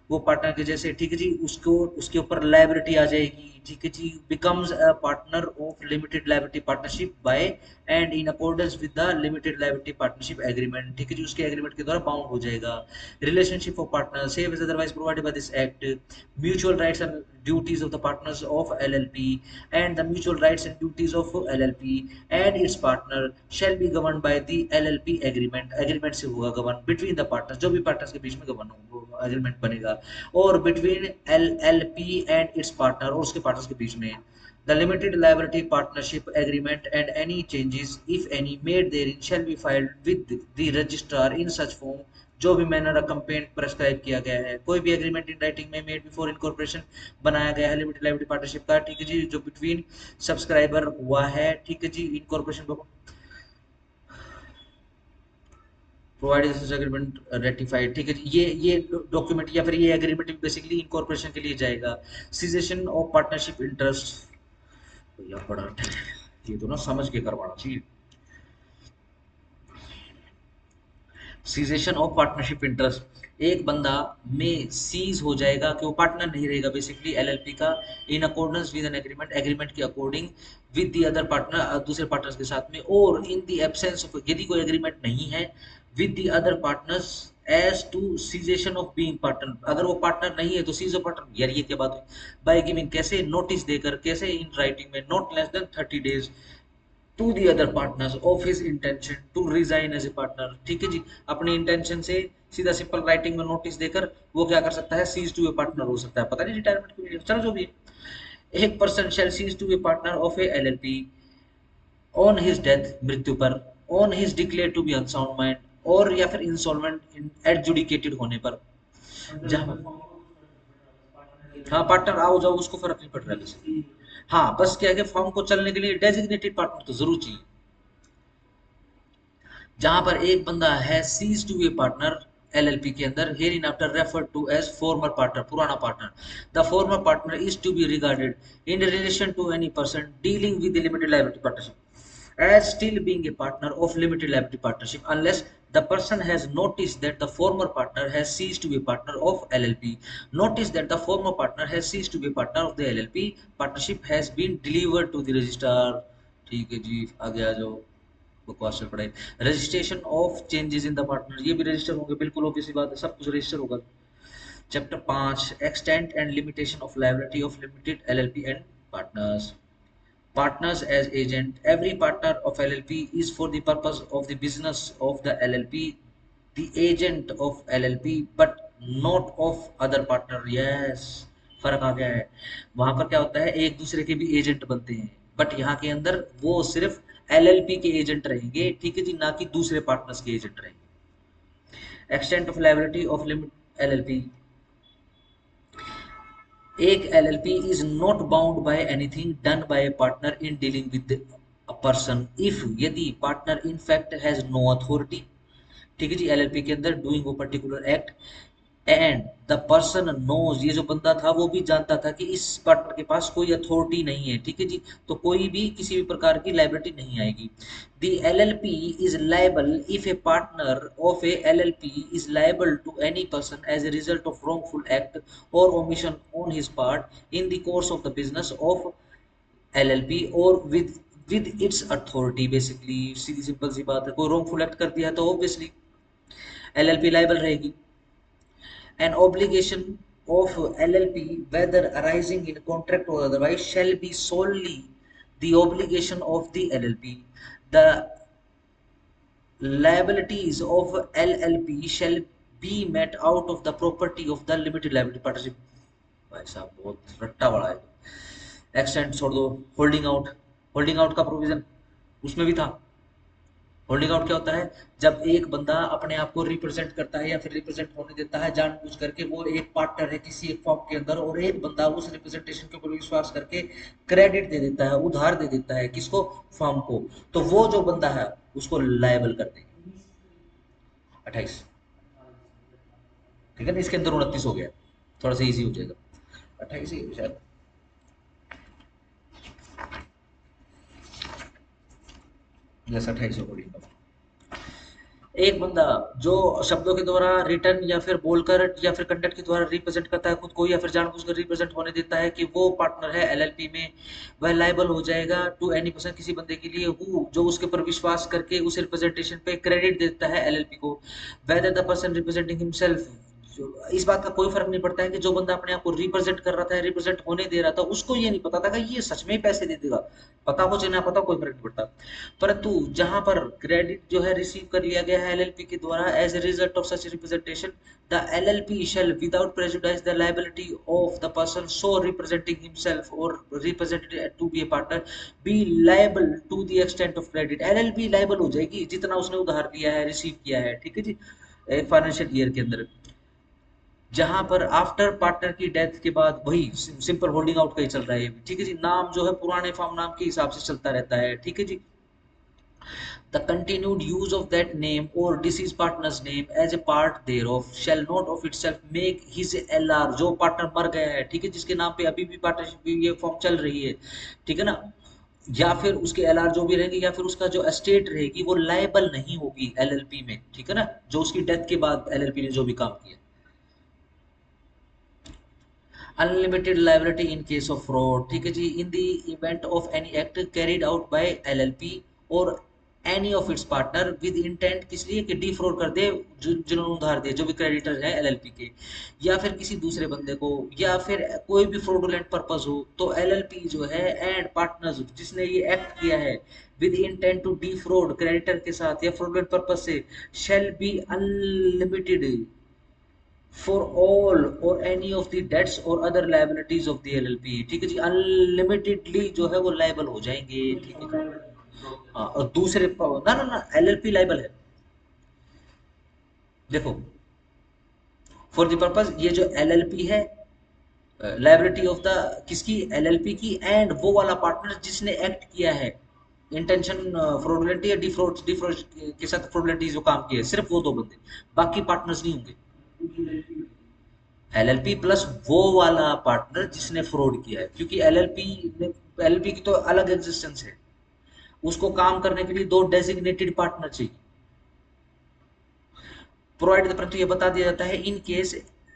वो पार्टनर के जैसे। ठीक है जी, उसको उसके ऊपर लायबिलिटी आ जाएगी। ठीक है जी, becomes a partner of limited liability partnership by and in accordance with the limited liability partnership agreement. ठीक है जी, उसके एग्रीमेंट के द्वारा बाउंड हो जाएगा। Relationship of partner same as otherwise provided by this act. Mutual rights and duties of the partners of LLP and the mutual rights and duties of LLP and its partner shall be governed by the LLP agreement। agreement से होगा govern between the partners, जो भी partners के बीच में govern हो agreement बनेगा। और between LLP and its partner, और उसके partners के बीच में the limited liability partnership agreement and any changes if any made therein shall be filed with the registrar in such form जो भी मैनर कंपेन प्रेस्क्राइब किया गया है। कोई भी एग्रीमेंट इन राइटिंग में मेड बिफोर इनकॉर्पोरेशन बनाया गया है लिमिटेड लायबिलिटी पार्टनरशिप का। ठीक है जी, जो बिटवीन सब्सक्राइबर हुआ है। ठीक है जी, इनकॉर्पोरेशन को प्रोवाइडेड दिस एग्रीमेंट रेटिफाइड। ठीक है जी, ये डॉक्यूमेंट या फिर ये एग्रीमेंट बेसिकली इनकॉर्पोरेशन के लिए जाएगा। सीजेशन ऑफ पार्टनरशिप इंटरेस्ट, भैया बड़ा ये तो ना समझ के करवाना चाहिए। सीजेशन ऑफ पार्टनरशिप इंटरेस्ट, एक बंदा में सीज हो जाएगा कि वो पार्टनर नहीं रहेगा बेसिकली एलएलपी का in accordance with an agreement, agreement के according with the other partner, दूसरे पार्टनर्स के साथ में। और इन द एब्सेंस ऑफ, यदि कोई एग्रीमेंट नहीं है with the other partners as to cessation of being partner, अगर वो पार्टनर नहीं है तो सीज ऑफ पार्टनर। यार ये क्या बात हुई? बाय गिविंग, कैसे? नोटिस देकर, कैसे? इन राइटिंग में not less than 30 days to the other partners of his intention to resign as a partner. ठीक है जी, अपनी इंटेंशन से सीधा सिंपल राइटिंग में नोटिस देकर वो क्या कर सकता है? सीज टू ए पार्टनर हो सकता है। पता नहीं रिटायरमेंट के लिए, चलो जो भी है। एक person shall cease to a partner of a LLP on his death, मृत्यु पर, on his declare to be unsound mind, और या फिर इंसॉल्वेंट एडजुडिकेटेड होने पर। जहां हाँ पार्टनर आओ जाओ उसको फर्क नहीं पड़ रहा है वैसे। हाँ बस क्या है कि फॉर्म को चलने के लिए डेजिग्नेटेड पार्टनर तो जरूर चाहिए। जहां पर एक बंदा है cease to a partner LLP के अंदर, hereinafter refer to as former partner, पुराना partner. The former partner is to be regarded in relation to any person dealing with limited liability partnership as still being a partner of limited liability partnership unless the person has noticed that the former partner has ceased to be a partner of LLP। Notice that the former partner has ceased to be a partner of the LLP partnership has been delivered to the registrar। ठीक है जी, आगे आ जाओ, बकवास चल पड़ा है। Registration of changes in the partner, ये भी रजिस्टर होंगे, बिल्कुल ऑब्वियस सी बात है, सब कुछ रजिस्टर होगा। Chapter 5 extent and limitation of liability of limited LLP and partners. Partners as agent, every partner of LLP is for the purpose of the business of the LLP the agent of LLP but not of other partner। yes, फर्क आ गया है। वहां पर क्या होता है, एक दूसरे के भी एजेंट बनते हैं, बट यहाँ के अंदर वो सिर्फ एलएलपी के एजेंट रहेंगे। ठीक है जी, ना कि दूसरे पार्टनर्स के एजेंट रहेंगे। Extent of liability of limit LLP, एक LLP is not bound by anything done by a partner in dealing with a person if, यदि partner in fact has no authority। ठीक है जी, LLP के अंदर doing वो particular act and the person knows, ये जो बंदा था वो भी जानता था कि इस पार्टनर के पास कोई अथॉरिटी नहीं है। ठीक है जी, तो कोई भी किसी भी प्रकार की लाइबिलिटी नहीं आएगी। The LLP is liable if a partner of a LLP is liable to any person as a result of wrongful act और omission on his part in the course of the business of LLP और with its authority. Basically सीधी simple सी बात है, कोई wrongful act कर दिया है तो ऑब्वियसली LLP लायबल रहेगी। An obligation of LLP, whether arising in contract or otherwise, shall be solely the obligation of the LLP. The liabilities of LLP shall be met out of the property of the limited liability partnership। भाई साहब बहुत रट्टा बड़ा है। Extent छोड़ दो, holding out, holding out का provision उसमें भी था। होल्डिंग आउट क्या होता है? जब एक बंदा अपने आप को रिप्रेजेंट करता है या फिर रिप्रेजेंट होने देता है जानबूझ करके, वो एक पार्टनर है किसी एक फॉर्म के अंदर, और एक बंदा उस रिप्रेजेंटेशन के ऊपर विश्वास करके क्रेडिट दे देता है, उधार दे देता है किसको? फॉर्म को। तो वो जो बंदा है उसको लायबल कर देंगे। 28। ठीक है ना, इसके अंदर 29 हो गया, थोड़ा सा इजी हो जाएगा। 28 ही है शायद। यस, 28 होगा। एक बंदा जो शब्दों के द्वारा, रिटर्न या फिर बोलकर या फिर कंडक्ट के द्वारा रिप्रेजेंट करता है खुद को, या फिर जानबूझकर रिप्रेजेंट होने देता है कि वो पार्टनर है एलएलपी में, वह लायबल हो जाएगा टू एनी पर्सन, किसी बंदे के लिए हु जो उसके ऊपर विश्वास करके उस रिप्रेजेंटेशन पे क्रेडिट देता है एलएलपी को, whether the person representing himself. इस बात का कोई फर्क नहीं पड़ता है कि जो बंदा अपने आप को रिप्रेजेंट कर रहा था, रिप्रेजेंट होने दे रहा था, उसको ये नहीं पता था कि ये सच में ही पैसे दे देगा। पता हो चाहे ना पता, कोई फर्क नहीं पड़ता। परंतु जहां पर क्रेडिट जो है रिसीव कर लिया गया है एलएलपी के द्वारा, as a result of such representation, the LLP shall without prejudice the liability of the person so representing himself और represented to be a partner be liable to the extent of credit. LLP liable हो जाएगी जितना उसने उधार लिया है, receive किया है, ठीक है जी, फाइनेंशियल ईयर के अंदर। जहां पर आफ्टर पार्टनर की डेथ के बाद, वही सिंपल होल्डिंग आउट का ही चल रहा है, ठीक है जी, नाम जो है पुराने फॉर्म नाम के हिसाब से चलता रहता है, ठीक है जी। The continued use of that name or deceased partner's name as a part thereof shall not of itself make his LR, जो पार्टनर मर गया है, ठीक है, जिसके नाम पे अभी भी पार्टनरशिप ये फॉर्म चल रही है, ठीक है ना, या फिर उसके एलआर जो भी रहेंगे, या फिर उसका जो एस्टेट रहेगी, वो लायबल नहीं होगी एलएलपी में, ठीक है ना, जो उसकी डेथ के बाद एलएलपी ने जो भी काम किया। Unlimited liability in case of fraud, ठीक है जी, in the event of any act carried out by LLP और any of its partner with intent, किस लिए कि डिफ्रॉड कर दे, जिन्होंने उधार दिए, जो भी क्रेडिटर है एलएलपी के, या फिर किसी दूसरे बंदे को, या फिर कोई भी फ्रॉडुलेंट पर्पस हो, तो एलएलपी जो है एंड पार्टनर्स जिसने ये एक्ट किया है with intent to defraud creditor के साथ या फ्रॉडुलेंट पर्पस से, shall be unlimited for all और एनी ऑफ द डेट्स और other liabilities of the LLP, ठीक है जी, अनलिमिटेडली जो है वो लायबल हो जाएंगे, ठीक है जी। हाँ, और दूसरे ना ना ना, एलएलपी लायबल है, देखो, फॉर द पर्पस, ये जो एलएलपी है, लायबिलिटी ऑफ द किसकी? एलएलपी की, एंड वो वाला पार्टनर जिसने एक्ट किया है इंटेंशन फ्रॉडुलेंट या डिफ्रॉड, डिफ्रॉड के साथ फ्रॉडुलेंट जो काम किया है, सिर्फ वो दो बंदे, बाकी पार्टनर्स नहीं होंगे। एलएलपी प्लस वो वाला पार्टनर जिसने फ्रॉड किया है, क्योंकि एलएलपी की तो अलग एग्जिस्टेंस है, उसको काम करने के लिए दो डेजिग्नेटेड पार्टनर चाहिए, प्रोवाइड, परंतु ये बता दिया जाता है in case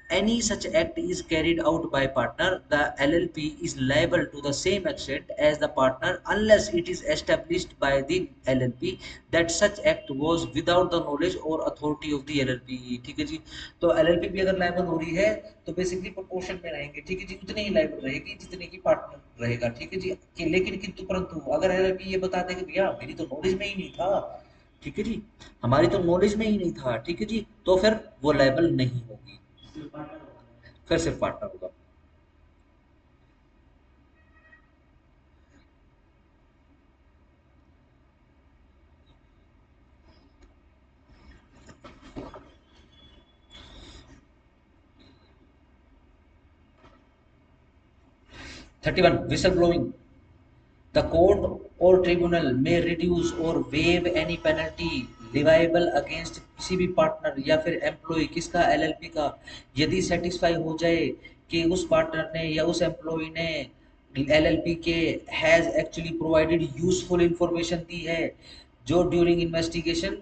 any such act is carried out by partner, the LLP is liable to the same extent as the partner unless it is established by the LLP that such act was without the knowledge or authority of the LLP, ठीक है जी। तो LLP भी अगर liable हो रही है तो basically proportion में रहेंगे, ठीक है जी, उतने ही लायबल रहेगी जितने की पार्टनर रहेगा, ठीक है जी, लेकिन किंतु परंतु अगर LLP ये बता दे कि भैया मेरी तो नॉलेज में ही नहीं था, ठीक है जी, हमारी तो नॉलेज में ही नहीं था, ठीक है जी, तो फिर वो लायबल नहीं होगी, फिर सिर्फ पार्टनर होगा। 31 whistle blowing, the court or tribunal may reduce or waive any penalty leviable against किसी भी पार्टनर या फिर एम्प्लॉय, किसका? एलएलपी का, यदि सेटिस्फाई हो जाए कि उस पार्टनर ने या उस एम्प्लॉय ने एलएलपी के has actually provided useful information दी है जो ड्यूरिंग इन्वेस्टिगेशन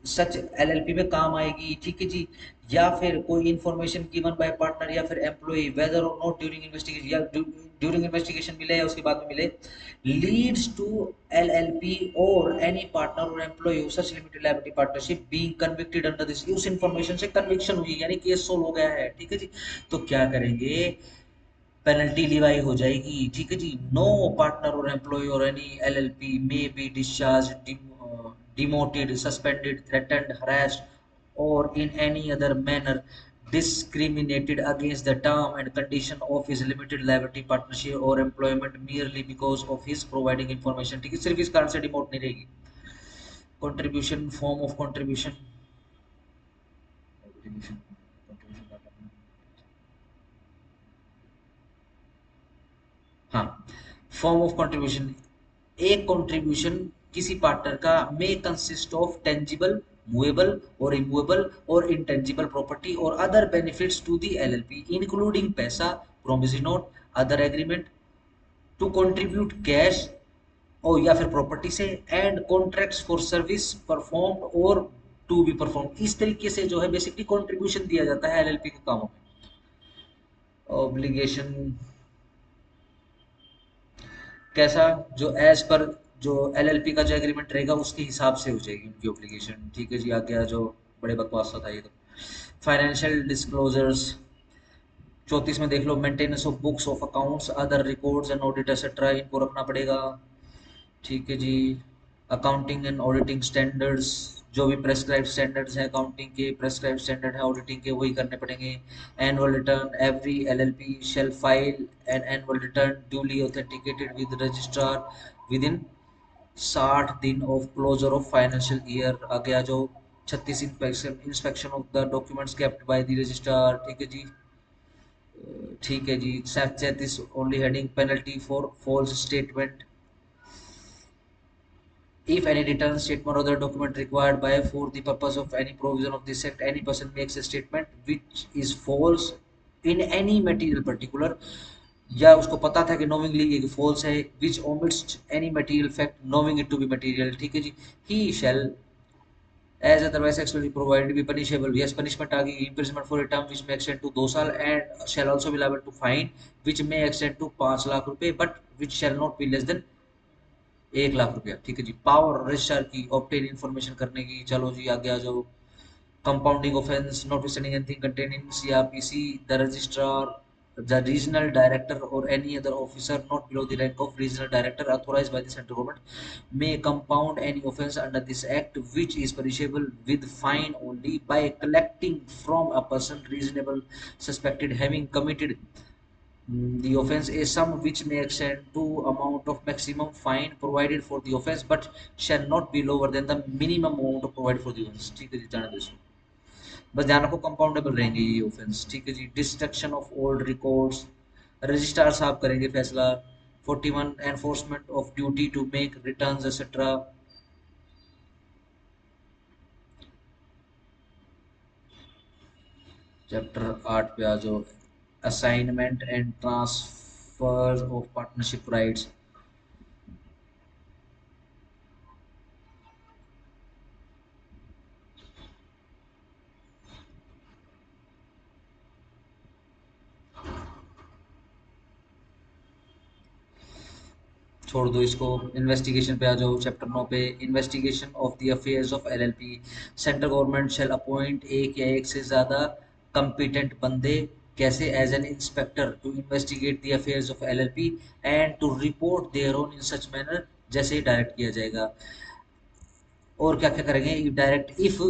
सच एलएलपी में काम आएगी, ठीक है जी, या फिर कोई इंफॉर्मेशन गिवन बाय पार्टनर या फिर एम्प्लॉय वेदर और नॉट ड्यूरिंग इन्वेस्टिगेशन, या ड्यूरिंग इन्वेस्टिगेशन मिले या उसके बाद में मिले, लीड्स टू एलएलपी और एनी पार्टनर और employ of such limited liability partnership being convicted under this, उस इंफॉर्मेशन से कन्विक्शन हुई यानी केस सोल्व हो गया है, ठीक है जी, तो क्या करेंगे? पेनल्टी लिवाई हो जाएगी, ठीक है जी। नो पार्टनर और एम्प्लॉय और any LLP may be discharge, demoted, suspended, threatened, harassed or in any other manner discriminated against the term and condition of his limited liability partnership or employment merely because of his providing information, ठीक है, सिर्फ इस कारण से demote नहीं रहेगी। Contribution, form of contribution, हाँ, form of contribution, एक कंट्रीब्यूशन किसी पार्टनर का may consist of tangible, movable और इमूवेबल और इंटेंजिबल प्रॉपर्टी और other benefits to the LLP including पैसा, promissory note, other agreement to contribute cash और या फिर प्रॉपर्टी से, and contracts for service performed और टू बी परफॉर्म। इस तरीके से जो है बेसिकली कंट्रीब्यूशन दिया जाता है एलएलपी के कामों में। ऑब्लिगेशन कैसा, जो एज पर जो एलएलपी का जो एग्रीमेंट रहेगा उसके हिसाब से हो जाएगी उनकी ऑब्लिगेशन। ठीक है जी, आ गया जो बड़े बकवास था ये तो। फाइनेंशियल डिस्क्लोजर्स 34 में देख लो, maintenance of books of accounts, other records and audit etcetera, इनको रखना पड़ेगा। ठीक है जी। अकाउंटिंग एंड ऑडिटिंग स्टैंडर्ड्स, जो भी प्रेस्क्राइब स्टैंडर्ड्स हैं अकाउंटिंग के, प्रेस्क्राइब स्टैंडर्ड है ऑडिटिंग के, वही करने पड़ेंगे। Annual return, every LLP shall file an annual return duly authenticated with registrar within 60 दिन of closure of financial year. आ गया जो 36 inspection of the documents kept by the registrar. ठीक है जी। ठीक है जी। 37 only heading penalty for false statement. If any return statement or other document required by for the purpose of any provision of this act, any person makes a statement which is false in any material particular, या उसको पता था कि knowingly ये false है, which omits any material fact knowing it to be material, ठीक है जी, he shall as otherwise expressly provided be punishable, yes punishment आ गई, imprisonment for a term which may extend to 2 साल and shall also be liable to fine which may extend to 5 lakh रुपए but which shall not be less than 1 lakh रुपया। ठीक है जी। Power registrar की obtain information करने की, चलो जी आ गया जो compounding offence notwithstanding anything contained in CrPC, the registrar, the regional director or any other officer not below the rank of regional director authorized by the central government may compound any offence under this act which is punishable with fine only by collecting from a person reasonable suspected having committed the offence a sum which may extend to amount of maximum fine provided for the offence but shall not be lower than the minimum amount provided for the offence। ठीक है जी, जाने दो इसको, बस ध्यान रखो compoundable रहेंगे ये ऑफेंस। ठीक है जी। Destruction of old records, registrar साहब करेंगे फैसला। 41 enforcement of duty to make returns etcetera. Chapter 8 पे आ जाओ, assignment and transfer of partnership rights. छोड़ दो इसको। इन्वेस्टिगेशन पे आ जाओ, चैप्टर 9 पे, investigation of the affairs of LLP. Central government shall appoint एक या एक से ज़्यादा कंपिटेंट बंदे, कैसे, as an inspector to investigate the affairs of LLP and to report thereon in such manner, जैसे डायरेक्ट किया जाएगा। और क्या क्या करेंगे, डायरेक्ट इफ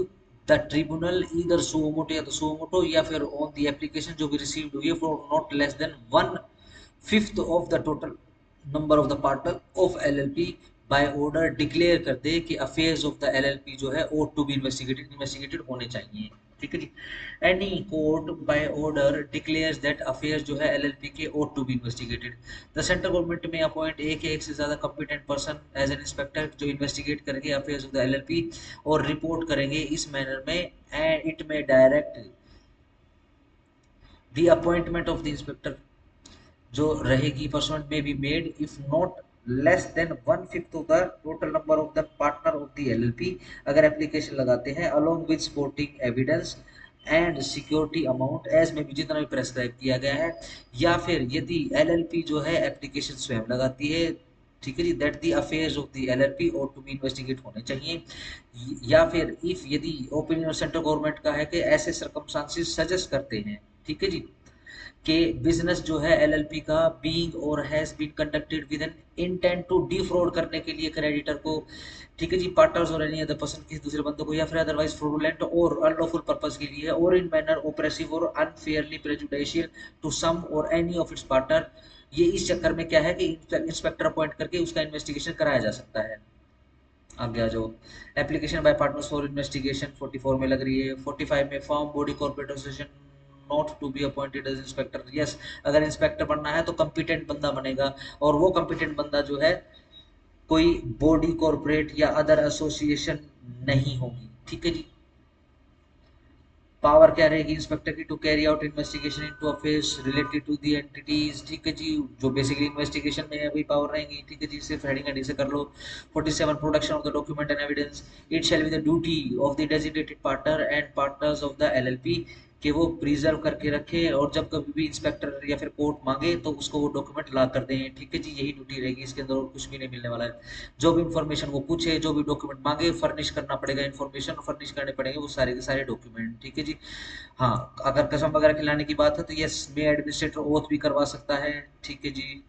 द ट्रिब्यूनल इधर सुमोटो या तो सुमोटो या फिर ऑन द एप्लीकेशन जो भी रिसीव्ड हुई है for not less than 1/5 of the total number of the partner of LLP by order declare कर दे कि अफेयर्स ऑफ द एलएलपी जो है ought टू बी इन्वेस्टिगेटेड होने चाहिए। ठीक है जी। Any court by order declares that affairs जो है एलएलपी के ought to be investigated. The central government में अपॉइंट एक या एक से ज्यादा competent person as an inspector जो इन्वेस्टिगेट करेंगे अफेयर्स ऑफ द एलएलपी और रिपोर्ट करेंगे इस मैनर में, एंड इट में direct the appointment of the inspector जो रहेगी परसोनेंट में be made if not less than 1/5 of the total number of the partner of the LLP, अगर application लगाते हैं along with supporting evidence and security amount as में भी जितना भी प्रेस्क्राइब किया गया है, या फिर यदि एलएलपी जो है एप्लीकेशन स्वयं लगाती है, ठीक है जी, that the affairs of the LLP और टू बी इन्वेस्टिगेट होने चाहिए, या फिर इफ यदि ओपिनियन सेंट्रल गवर्नमेंट का है कि ऐसे सर्कमस्टांसेस सजेस्ट करते हैं, ठीक है जी, कि बिजनेस जो है एलएलपी का बीइंग और has been conducted with an intent to defraud करने के लिए क्रेडिटर को, ठीक है जी, पार्टनर्स और एनी अदर पर्सन किसी दूसरे बंदे को, या फिर अदरवाइज फ्रॉडुलेंट और अनलॉफुल पर्पस के लिए, और इन मैनर ओप्रेसिव और अनफेयरली प्रेजुडिशियल टू सम और एनी ऑफ इट्स पार्टनर, ये इस चक्कर में क्या है कि इंस्पेक्टर अपॉइंट करके उसका इन्वेस्टिगेशन कराया जा सकता है। आगे आ जाओ। Application by partners for investigation 44 में लग रही है। 45 में form body corporate association not to be appointed as inspector. Yes, अगर इंस्पेक्टर बनना है तो कंपिटेंट बंदा बनेगा, और वो कंपिटेंट बंदा जो है कोई बॉडी कॉर्पोरेट या अदर एसोसिएशन नहीं होगी। ठीक है जी। पावर क्या रहेगी इंस्पेक्टर की? To carry out investigation into affairs related to the entities. ठीक है जी, जो बेसिकली इन्वेस्टिगेशन में है वही पावर रहेंगी। ठीक है जी, सिर्फ हेडिंग हेडिंग से कर लो। 47 production of the document and evidence. It shall be the duty of the designated partner and partners of the LLP कि वो प्रिजर्व करके रखे, और जब कभी भी इंस्पेक्टर या फिर कोर्ट मांगे तो उसको वो डॉक्यूमेंट ला कर दें। ठीक है जी, यही ड्यूटी रहेगी, इसके अंदर और कुछ भी नहीं मिलने वाला है। जो भी इंफॉर्मेशन वो पूछे, जो भी डॉक्यूमेंट मांगे, फर्निश करना पड़ेगा, इंफॉर्मेशन फर्निश करने पड़ेंगे वो सारे के सारे डॉक्यूमेंट। ठीक है जी। हाँ, अगर कसम वगैरह खिलाने की बात है तो यस, मे एडमिनिस्ट्रेटर ओथ भी करवा सकता है। ठीक है जी।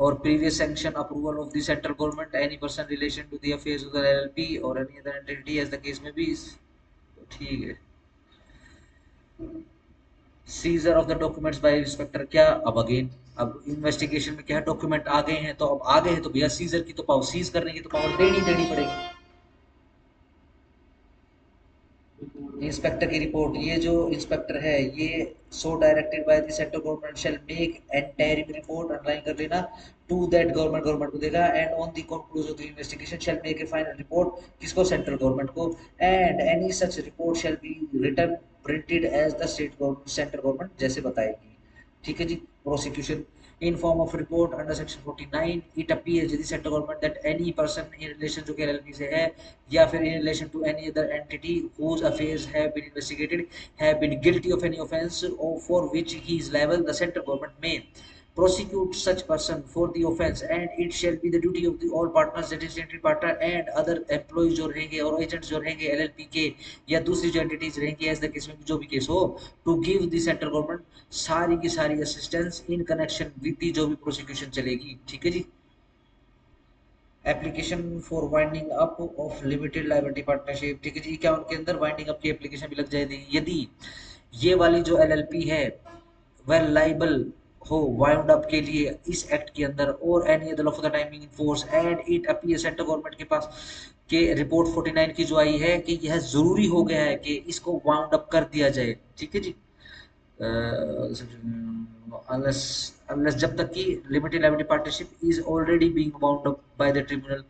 और previous sanction approval of the central government any person relation to the affairs of the LLP और any other entity as the case में भी। ठीक है। Seizure of the documents by inspector, क्या अब अगेन, अब इन्वेस्टिगेशन में क्या डॉक्यूमेंट आ गए हैं तो अब आ गए हैं तो भैया सीजर की तो पावर, सीज करने की तो पावर देनी देनी पड़ेगी। इंस्पेक्टर की रिपोर्ट, ये जो इंस्पेक्टर है ये so directed by the central government shall make entire report, underline कर लेना, टू दैट गवर्नमेंट, गवर्नमेंट को देगा, and on the conclusion of the investigation shall make a final report, किसको? सेंट्रल गवर्नमेंट को, and any such report shall be written printed as the state government, central government जैसे बताएगी। ठीक है जी। Prosecution in form of report under section 49 it appears to the central government that any person in relation to KLLP से है या फिर in relation to any other entity whose affairs have been investigated have been guilty of any offence or for which he is liable, the central government may prosecute such person for the offence, and it shall be the duty of the all partners, that is entity partner and other employees जो रहेंगे और agents जो रहेंगे LLP के या दूसरी जो entities रहेंगी एज द केस में जो भी केस हो, to give the central government सारी की सारी assistance in connection with the जो भी प्रोसिक्यूशन चलेगी। ठीक है जी। Application for winding up of limited liability partnership. ठीक है जी, क्या उनके अंदर वाइंडिंग अप की एप्लीकेशन भी लग जाएगी यदि ये वाली जो एलएलपी है वह लाइबल हो वाउंड अप के लिए इस एक्ट के अंदर, और any other of the timing in force and it appear central government के पास के रिपोर्ट 49 की जो आई है कि यह जरूरी हो गया है कि इसको वाउंड अप कर दिया जाए। ठीक है जी। unless unless जब तक कि limited liability partnership is already being bound up by the tribunal,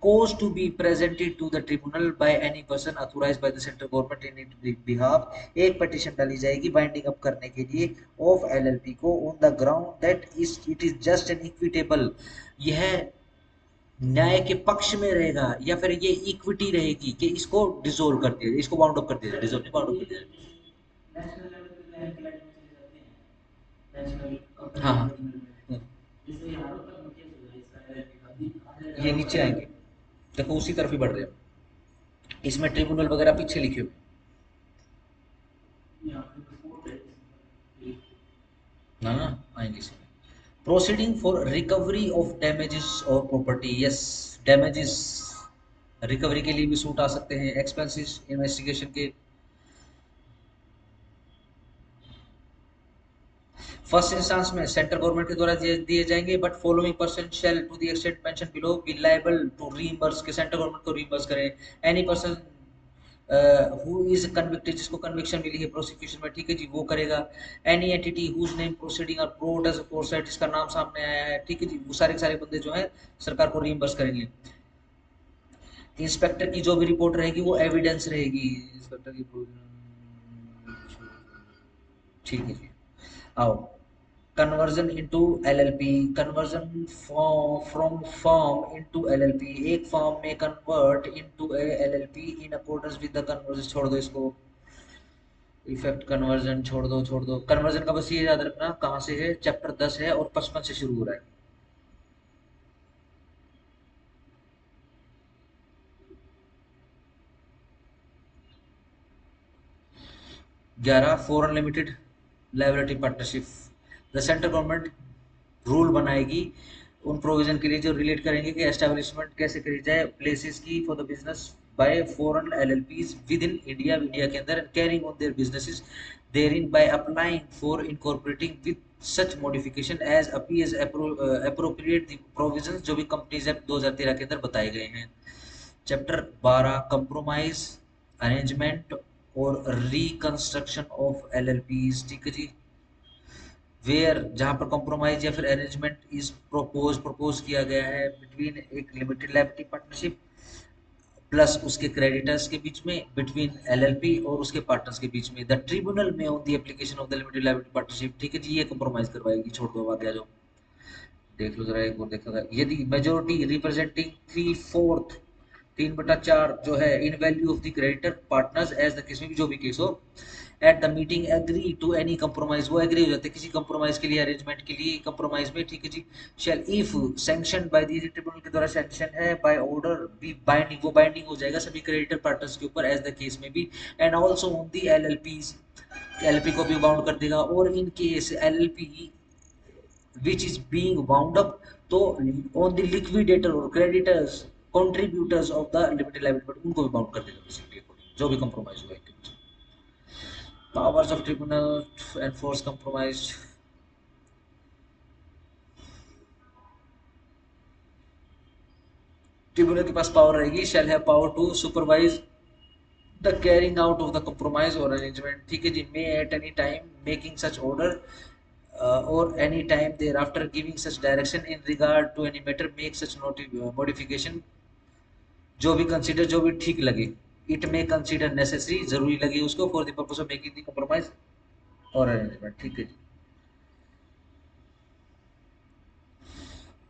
cause to be presented to the tribunal by any person authorized by the central government in its behalf, एक petition डाली जाएगी binding up करने के लिए of LLP को on the ground that is it is just an equitable, यह न्याय के पक्ष में रहेगा या फिर ये इक्विटी रहेगी कि इसको डिसोल्व कर दिया जाए, इसको बाउंड अप कर दिया जाए, डिसोल्व नहीं बाउंड अप कर दिया जाए। हाँ हाँ। ये नीचे आएंगे, देखो उसी तरफ ही बढ़ रहे हैं, इसमें ट्रिब्यूनल वगैरह पीछे लिखे हुए। ना ना, आएंगे इसमें। Proceeding for recovery of damages और प्रॉपर्टी, यस, डैमेजेस रिकवरी के लिए भी सूट आ सकते हैं, एक्सपेंसेस इन्वेस्टिगेशन के। फर्स्ट इंस्टेंस में सेंट्रल गवर्नमेंट के द्वारा दिए जाएंगे, but following person shall to the extent mention below be liable to reimburse, के सेंट्रल गवर्नमेंट को रीइंबर्स करें। Any person who is convicted, जिसको कन्विक्शन मिली है प्रोसिक्यूशन में, ठीक है जी, वो करेगा। Any entity whose name proceeding और ब्रॉट एज अ फोरसाइट, जिसका नाम सामने आया है, ठीक है जी, वो सारे के सारे बंदे जो है सरकार को रीइंबर्स करेंगे। इंस्पेक्टर की जो भी रिपोर्ट रहेगी वो एविडेंस रहेगी, इंस्पेक्टर की। ठीक है जी। आओ, conversion into LLP, conversion from form into LLP, एक फॉर्म में convert into LLP in accordance with the conversion, छोड़ दो इसको, इफेक्ट कन्वर्जन छोड़ दो, छोड़ दो कन्वर्जन का, बस ये याद रखना कहाँ से है, चैप्टर 10 है और 55 से शुरू हो रहा है। 11 foreign limited liability partnership, the central government rule बनाएगी उन प्रोविजन के लिए जो रिलेट करेंगे कि एस्टेब्लिशमेंट कैसे करी जाए प्लेसेस की for the business by foreign LLPs within India, India के अंदर carrying on their businesses therein by applying for incorporating with such modification as appears appropriate the provisions जो भी कंपनीज एक्ट 2013 के अंदर बताए गए हैं। चैप्टर 12 कंप्रोमाइज अरेंजमेंट और रिकंस्ट्रक्शन ऑफ एलएलपीज, ठीक है जी। वेयर जहां पर कॉम्प्रोमाइज या फिर अरेंजमेंट इज प्रपोज किया गया है बिटवीन एक लिमिटेड लायबिलिटी पार्टनरशिप प्लस उसके क्रेडिटर्स के बीच में, बिटवीन एलएलपी और उसके पार्टनर्स के बीच में, द ट्रिब्यूनल में on the application of the limited liability partnership, ठीक है जी, ये कॉम्प्रोमाइज करवाएगी। छोड़ दो आ गया जो, देख लो जरा एक और देखा था, यदि मेजोरिटी रिप्रेजेंटिंग 3/4 3/4 जो है in value of the creditor partners as the case में भी जो भी केस हो, at the meeting agree to any compromise, वो एग्री हो जाते हैं किसी कंप्रोमाइज के लिए, अरेंजमेंट के लिए, कंप्रोमाइज में, ठीक है जी। Shall if sanction by the tribunal के द्वारा सैंक्शन है बाय ऑर्डर बी बाइंडिंग, वो बाइंडिंग हो जाएगा सभी क्रेडिटर पार्टनर्स के ऊपर एज द केस में भी, and also on the एलएलपीज, LLP को भी बाउंड कर देगा, और in case LLP which is being wound up तो on the liquidator or creditors contributors of the limited liability but उनको भी बाउंड कर देगा बेसिकली जो भी कंप्रोमाइज हुआ है। Powers of tribunal enforce compromise, tribunal के पास पावर रहेगी, shall have power to supervise the carrying out of the compromise और अरेंजमेंट, ठीक है जी, may at any time making such order or any time thereafter giving such direction in regard to any matter make such modification जो भी consider, जो भी ठीक लगे, इट में कंसीडर नेसेसरी, जरूरी लगे उसको, for the purpose of making the compromise और अरेंजमेंट, ठीक है जी।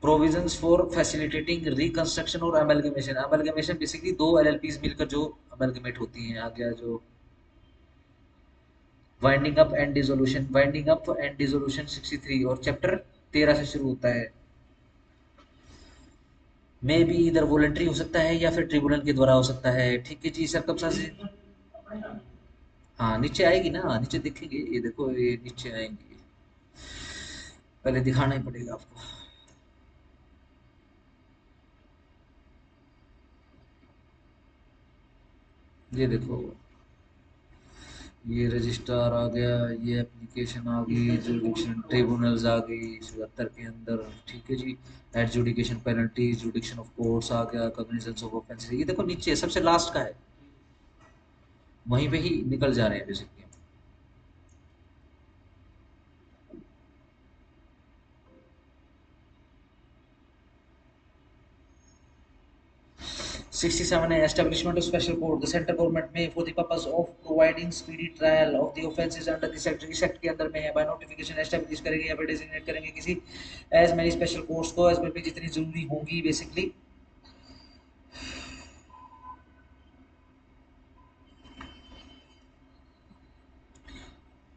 प्रोविजंस फॉर फैसिलिटेटिंग रिकंस्ट्रक्शन और अमेलगमेशन, अमेलगमेशन बेसिकली दो एलएलपीज मिलकर जो अमेलगमेट होती हैं, आ गया जो winding up and dissolution, winding up and dissolution 63 और चैप्टर 13 से शुरू होता है। मे भी इधर वॉलंटरी हो सकता है या फिर ट्रिब्यूनल के द्वारा हो सकता है, ठीक है जी। सरकमस्टेंस, हाँ नीचे आएगी ना, नीचे देखेंगे, ये देखो ये नीचे आएंगे, पहले दिखाना ही पड़ेगा आपको। ये देखो, ये रजिस्ट्रार आ गया, ये एप्लीकेशन आ गई, जुडिक्शन ट्रिब्यूनल्स आ गई 77 के अंदर, ठीक है जी। Adjudication penalties, jurisdiction of courts आ गया, कॉग्निजेंस ऑफ ऑफेंसेस, ये देखो नीचे सबसे लास्ट का है, वहीं पे ही निकल जा रहे हैं बेसिकली। 67 है establishment of special court, the central government may for the purpose of providing speedy trial of the offences under this act, इस एक्ट के अंदर में है, by notification establish करेंगे या फिर डेजिग्नेट करेंगे किसी as many special courts को, as पर भी जितनी जरूरी होंगी बेसिकली,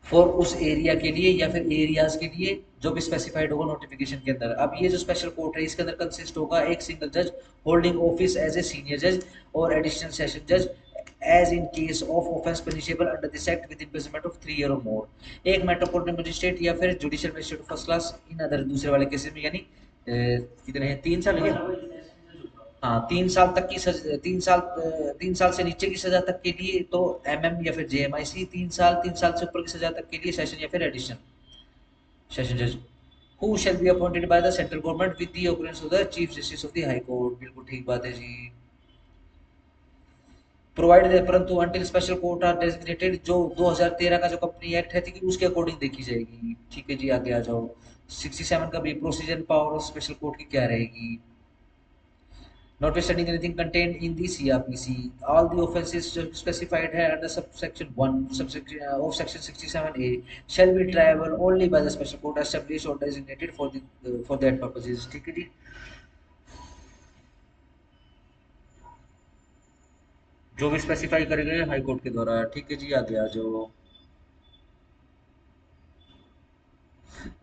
फॉर उस एरिया के लिए या फिर एरियाज के लिए जो भी स्पेसिफाइड होगा नोटिफिकेशन के अंदर। अब ये जो स्पेशल कोर्ट है इसके अंदर कंसिस्ट होगा एक सिंगल जज holding office as a senior जज और एडिशनल सेशन जज as in case of offence punishable under this act with imprisonment of 3 year और मोर, एक मेट्रोपॉलिटन मजिस्ट्रेट या फिर judicial magistrate first class in other, दूसरे वाले केसेस में, यानी कितने हैं, 3 साल है, हाँ 3 साल तक की सजा, 3 साल 3 साल से नीचे की सजा तक के लिए तो एमएम या फिर जेएमआईसी, 3 साल 3 साल से ऊपर की सजा तक के लिए सेशन या फिर एडिशनल सेशन जज, who shall be appointed by the central government with the occurrence of the chief justice of the high court, बिल्कुल ठीक बात है जी। प्रोवाइड परंतु until special court are designated, जो 2013 का जो कंपनी एक्ट है थी उसके अकॉर्डिंग देखी जाएगी, ठीक है जी। आगे आ जाओ, 67 का भी procedure power of special court की क्या रहेगी, notwithstanding anything contained in the CRPC, all the offences specified here under subsection 1 subsection of section 67A shall be triable only by the special court established or designated for the for that purposes, ठीक है जी। जो भी specify करे गए high court के द्वारा, ठीक है जी। आगे आ जाओ,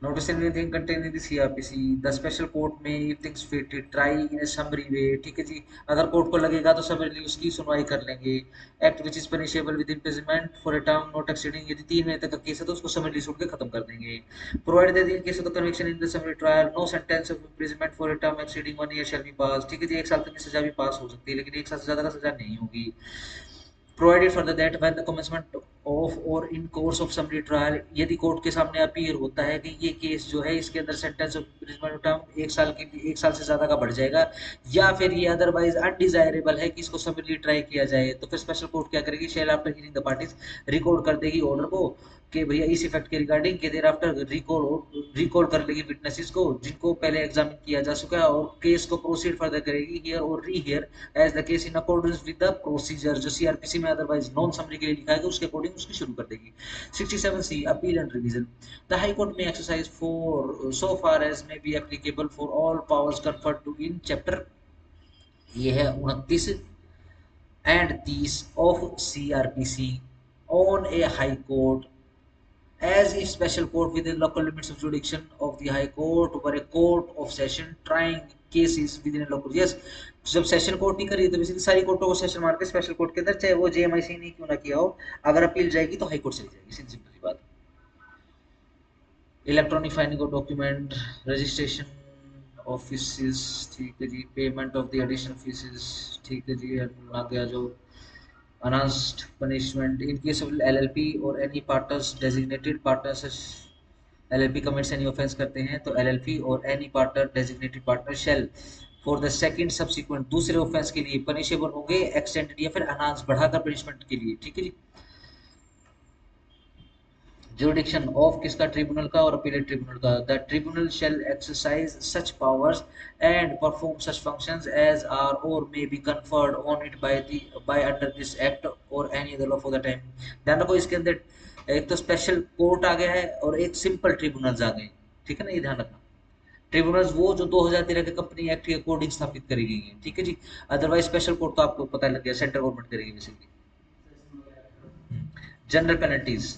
notice anything contained in the CRPC, the special court may if things fit try in a summary way, ठीक है जी। अगर कोर्ट को लगेगा तो समरी उसकी सुनवाई कर लेंगे। Act which is punishable with imprisonment for a term not exceeding, यदि 3 महीने तक का केस है तो उसको समरी सुन के खत्म कर देंगे। Provided that in case of the conviction in the summary trial no sentence of imprisonment for a term exceeding 1 year shall be pass, ठीक है जी। 1 साल तक की सजा भी पास हो सकती है लेकिन 1 साल से ज्यादा का सजा नहीं होगी। Provided further that when the commencement of और इन कोर्स ऑफ समरी ट्रायल यदि कोर्ट के सामने अपीयर होता है कि ये केस जो है इसके अंदर सेंटेंस ऑफ इम्प्रिजनमेंट टर्म 1 साल की 1 साल से ज़्यादा का बढ़ जाएगा, या फिर ये अदरवाइज अनडिजायरेबल है कि इसको समरी ट्राई किया जाए, तो फिर स्पेशल कोर्ट क्या करेगी, shall after hearing the parties record कर देगी ऑर्डर को कि भैया इस इफेक्ट के रिगार्डिंग के देर आफ्टर रिकॉल कर लेगी विटनेसेस को जिनको पहले एग्जामिन किया जा चुका है और केस को प्रोसीड फर्दर करेगी हियर और rehear as the case in accordance with the procedure जो सीआरपीसी में अदरवाइज नॉन समरी के लिए लिखा है उसके अकॉर्डिंग उसकी शुरू कर देगी। 67C appeal and revision the high court में exercise for so far as may be applicable for all powers conferred to in chapter, ये है 29 and 30 of CrPC on a high court as if special court within local limits of jurisdiction of the high court or a court of session trying cases within a local, yes, जब session court नहीं करी तो basically सारी कोर्टों को session मार के special court के अंदर चाहे वो जेएमआईसी नहीं क्यों ना किया हो, अगर अपील जाएगी तो हाई कोर्ट चली जाएगी, सिंपल सी बात। Electronic filing of document registration office, ठीक है जी, payment of the additional fees, ठीक है जी, आ गया जो announced punishment in case of LLP or any partners designated partners, LLP commits any offense करते हैं तो LLP और any partner designated partner shall for the second subsequent दूसरे offense के लिए punishable होंगे extended या फिर enhanced बढ़ाकर punishment के लिए, ठीक है जी। जुरिडिक्शन ऑफ किसका, ट्रिब्यूनल का और अपीलेट ट्रिब्यूनल का, the tribunal shall exercise such powers and perform such functions as are or may be conferred on it by under this act or any other law for the time. ध्यान रखो इसके अंदर एक तो special court आ गया है और एक सिंपल ट्रिब्यूनल्स आ गए, ठीक है ना, ये ध्यान रखना। ट्रिब्यूनल्स वो जो 2013 के कंपनी एक्ट के अकॉर्डिंग स्थापित करी गई है, ठीक है जी, अदरवाइज स्पेशल कोर्ट तो आपको पता लग गया सेंट्रल गवर्नमेंट करेगी बेसिकली। जनरल पेनल्टीज,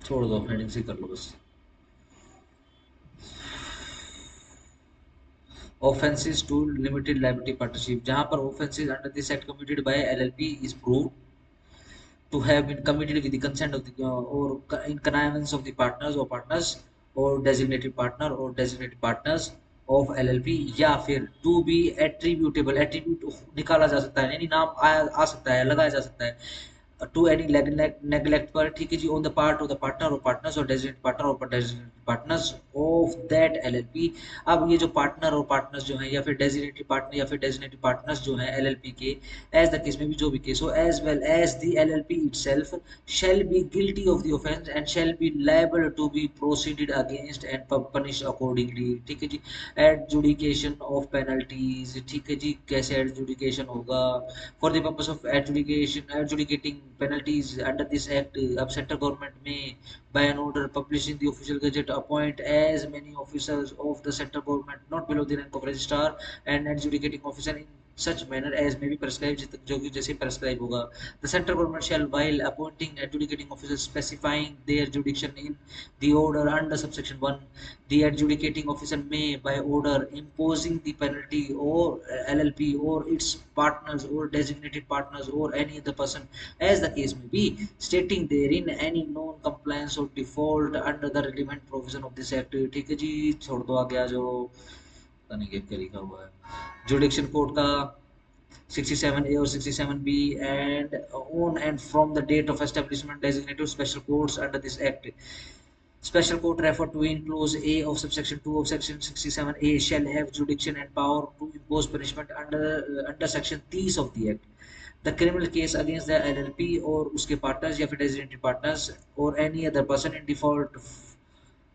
छोड़ दो हेडिंग से कर लो बस। offenses to limited liability partnership, जहां पर offenses under this act committed by LLP is proved to have been committed with the consent of the or in connivance of the partners or designated partner or designated partners of LLP, या फिर to be attributable, attribute निकाला जा सकता है यानी नाम आ सकता है, लगाया जा सकता है टू एनी नेग्लेक्ट पर, ठीक है जी, on the part of the partner or partners or designated partner or designated partners of that LLP. अब ये जो पार्टनर और पार्टनर्स जो हैं या फिर डेजिग्नेटेड पार्टनर या फिर डेजिग्नेटेड पार्टनर्स जो हैं एलएलपी के, एज द केस में भी जो भी केस हो, as well as the LLP itself shall be guilty of the offence and shall be liable to be proceeded against and punish accordingly, ठीक है जी। एडजुडिकेशन ऑफ पेनल्टीज, ठीक है जी, कैसे एडजुडिकेशन होगा, for the purpose of adjudicating penalties under this act, अब central government में by an order published in the official gazette appoint as many officers of the central government not below the rank of registrar and adjudicating officer in such manner as may be prescribed, जो कि जैसे prescribe होगा। The central government shall while appointing adjudicating officers specifying their jurisdiction in the order under subsection 1, the adjudicating officer may by order imposing the penalty or LLP or its partners or designated partners or any other person as the case may be, stating therein any non compliance or default under the relevant provision of this act, ठीक है जी, छोड़ दो आ गया जो पता नहीं क्या लिखा हुआ है जुडिक्शन कोर्ट का 67A or 67B and on and from the date of establishment designated special courts under this act. Special court referred to in clause A of subsection 2 of section 67A shall have jurisdiction and power to impose punishment under section 30 of the act. The criminal case against the LLP or उसके partners या फिर designated partners or any other person in default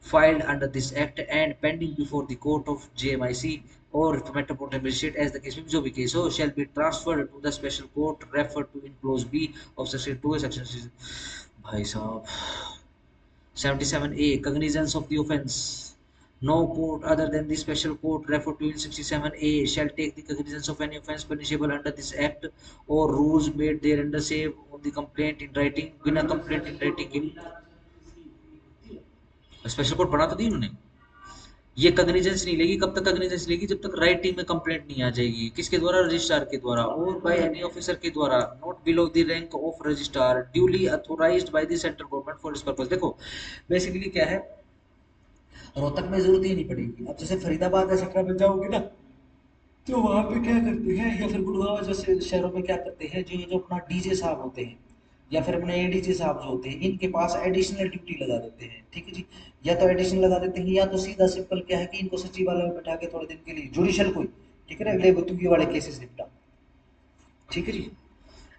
filed under this act and pending before the court of JMIC or Metropolitan Magistrate as the case may be, जो भी case हो, shall be transferred to the special court referred to in clause B of section 2 section 6। भाई साहब 77A cognizance of the offence, no court other than the special court referred to in 67A shall take the cognizance of any offence punishable under this act or rules made thereunder save on the complaint in writing, बिना complaint in writing की special court बना तो दी उन्होंने। ये कग्निजेंस नहीं लेगी, कब तक कग्निजेंस लेगी, जब तक राइटिंग में कंप्लेंट नहीं आ जाएगी, किसके द्वारा, रजिस्ट्रार के द्वारा और बाय एनी ऑफिसर के द्वारा not below the rank of registrar duly authorised by the central government for this purpose. देखो बेसिकली क्या है, रोहतक में जरूरत ही नहीं पड़ेगी। अब जैसे फरीदाबाद एक्सेट्रा में जाओगे ना, तो वहाँ पे क्या करते हैं, या फिर गुड़गांव जैसे शहरों में क्या करते हैं, जो जो अपना डीजे साहब होते हैं या फिर अपने एडीजे साहब जो होते हैं, इनके पास एडिशनल ड्यूटी लगा देते हैं, ठीक है जी। या तो एडिशनल लगा देते हैं, या तो सीधा सिंपल क्या है कि इनको सचिवालय में बैठा के थोड़े दिन के लिए जुडिशल कोई, ठीक है ना, ले बतूगी वाले केसेस निपटा, ठीक है जी।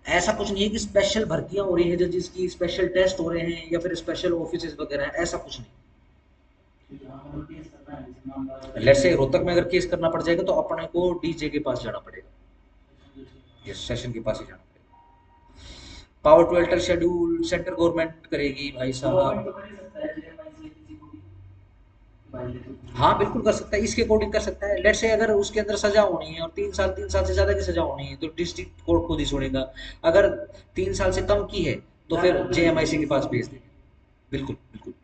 ऐसा कुछ नहीं है कि स्पेशल भर्तियां हो रही है जजेस की, स्पेशल टेस्ट हो रहे हैं या फिर स्पेशल ऑफिस वगैरह हैं, ऐसा कुछ नहीं। लेट्स से रोहतक में अगर केस करना पड़ जाएगा तो अपने को डीजे के पास जाना पड़ेगा, ये सेशन के पास ही जाना पड़ेगा। Power to alter schedule central government करेगी भाई साहब। हाँ बिल्कुल कर सकता है, इसके अकॉर्डिंग कर सकता है। लेट्स से अगर उसके अंदर सजा होनी है और 3 साल से ज्यादा की सजा होनी है तो डिस्ट्रिक्ट कोर्ट खुद ही सुनेगा। अगर 3 साल से कम की है तो फिर जेएमआईसी के पास भेज देंगे। बिल्कुल बिल्कुल,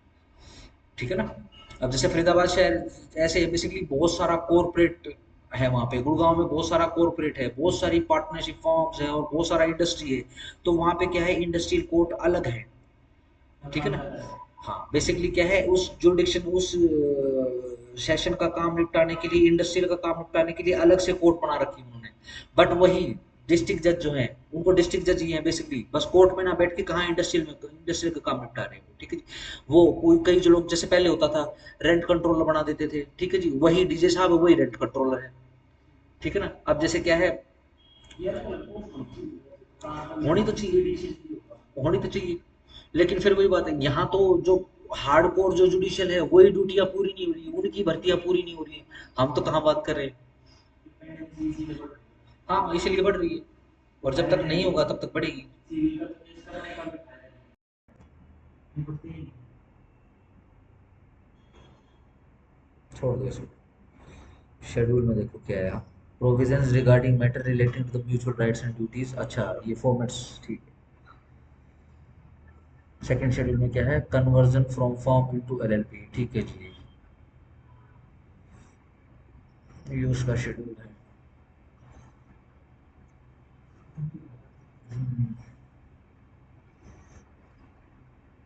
ठीक है ना। अब जैसे फरीदाबाद शहर ऐसे बेसिकली बहुत सारा कॉरपोरेट है वहाँ पे, गुड़गांव में बहुत सारा कॉरपोरेट है, बहुत सारी पार्टनरशिप फॉर्म्स है और बहुत सारा इंडस्ट्री है। तो वहाँ पे क्या है, इंडस्ट्रियल कोर्ट अलग है, ठीक है ना। हाँ बेसिकली क्या है, उस जुरिडिक्शन उस सेशन का काम निपटाने के लिए, इंडस्ट्रियल का काम निपटाने के लिए अलग से कोर्ट बना रखी है उन्होंने। बट वही डिस्ट्रिक्ट जज जो है, उनको डिस्ट्रिक्ट जज ही है बेसिकली, बस कोर्ट में ना बैठ के कहाँ इंडस्ट्रियल का काम निपटा रहे हैं, ठीक है जी। वो कोई कई जो लोग जैसे पहले होता था, रेंट कंट्रोलर बना देते थे, ठीक है जी, वही डीजे साहब है, वही रेंट कंट्रोलर है, ठीक है ना। अब जैसे क्या है, होनी तो चाहिए, होनी तो चाहिए। लेकिन फिर वही बात है, यहाँ तो जो हार्डकोर जो जुडिशियल है वही ड्यूटियां पूरी नहीं हो रही है, उनकी भर्तियां पूरी नहीं हो रही है। हम तो कहाँ बात कर रहे हैं। हाँ इसीलिए बढ़ रही है, और जब तक नहीं होगा तब तक बढ़ेगी। छोड़ दो इसको। शेड्यूल में देखो क्या है, provisions regarding matter relating to the mutual rights and duties, अच्छा ये फॉर्मेट्स ठीक है। सेकंड शेड्यूल में क्या है, conversion from form into LLP, ठीक है जी, ये उसका शेड्यूल है।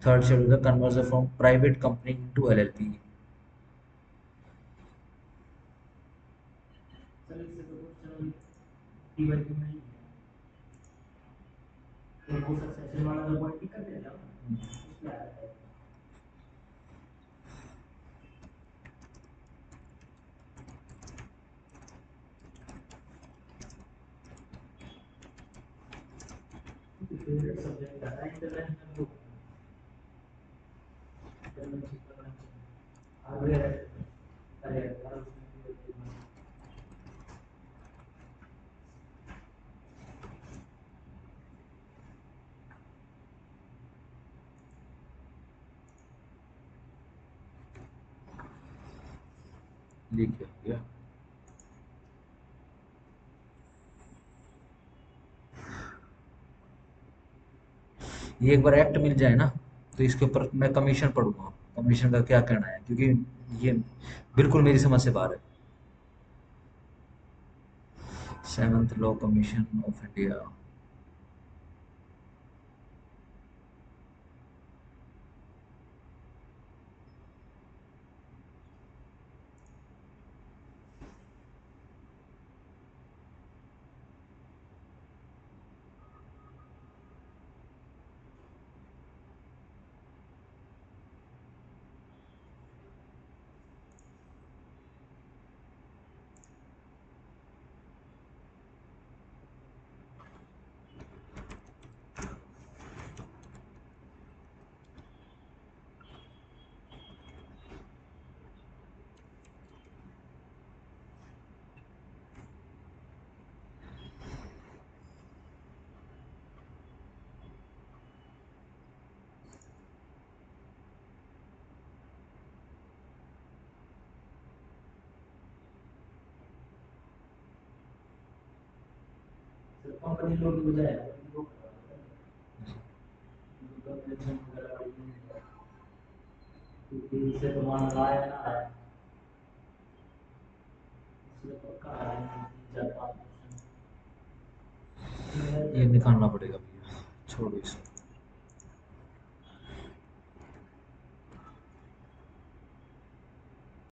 थर्ड शेड्यूल है conversion from private company into LLP. लिख गया, ये एक बार एक्ट मिल जाए ना तो इसके ऊपर मैं कमीशन पढ़ूंगा, कमीशन का क्या कहना है, क्योंकि ये बिल्कुल मेरी समझ से बाहर है। Seventh law commission of India. ये निकालना पड़ेगा भैया, छोड़ो इसको।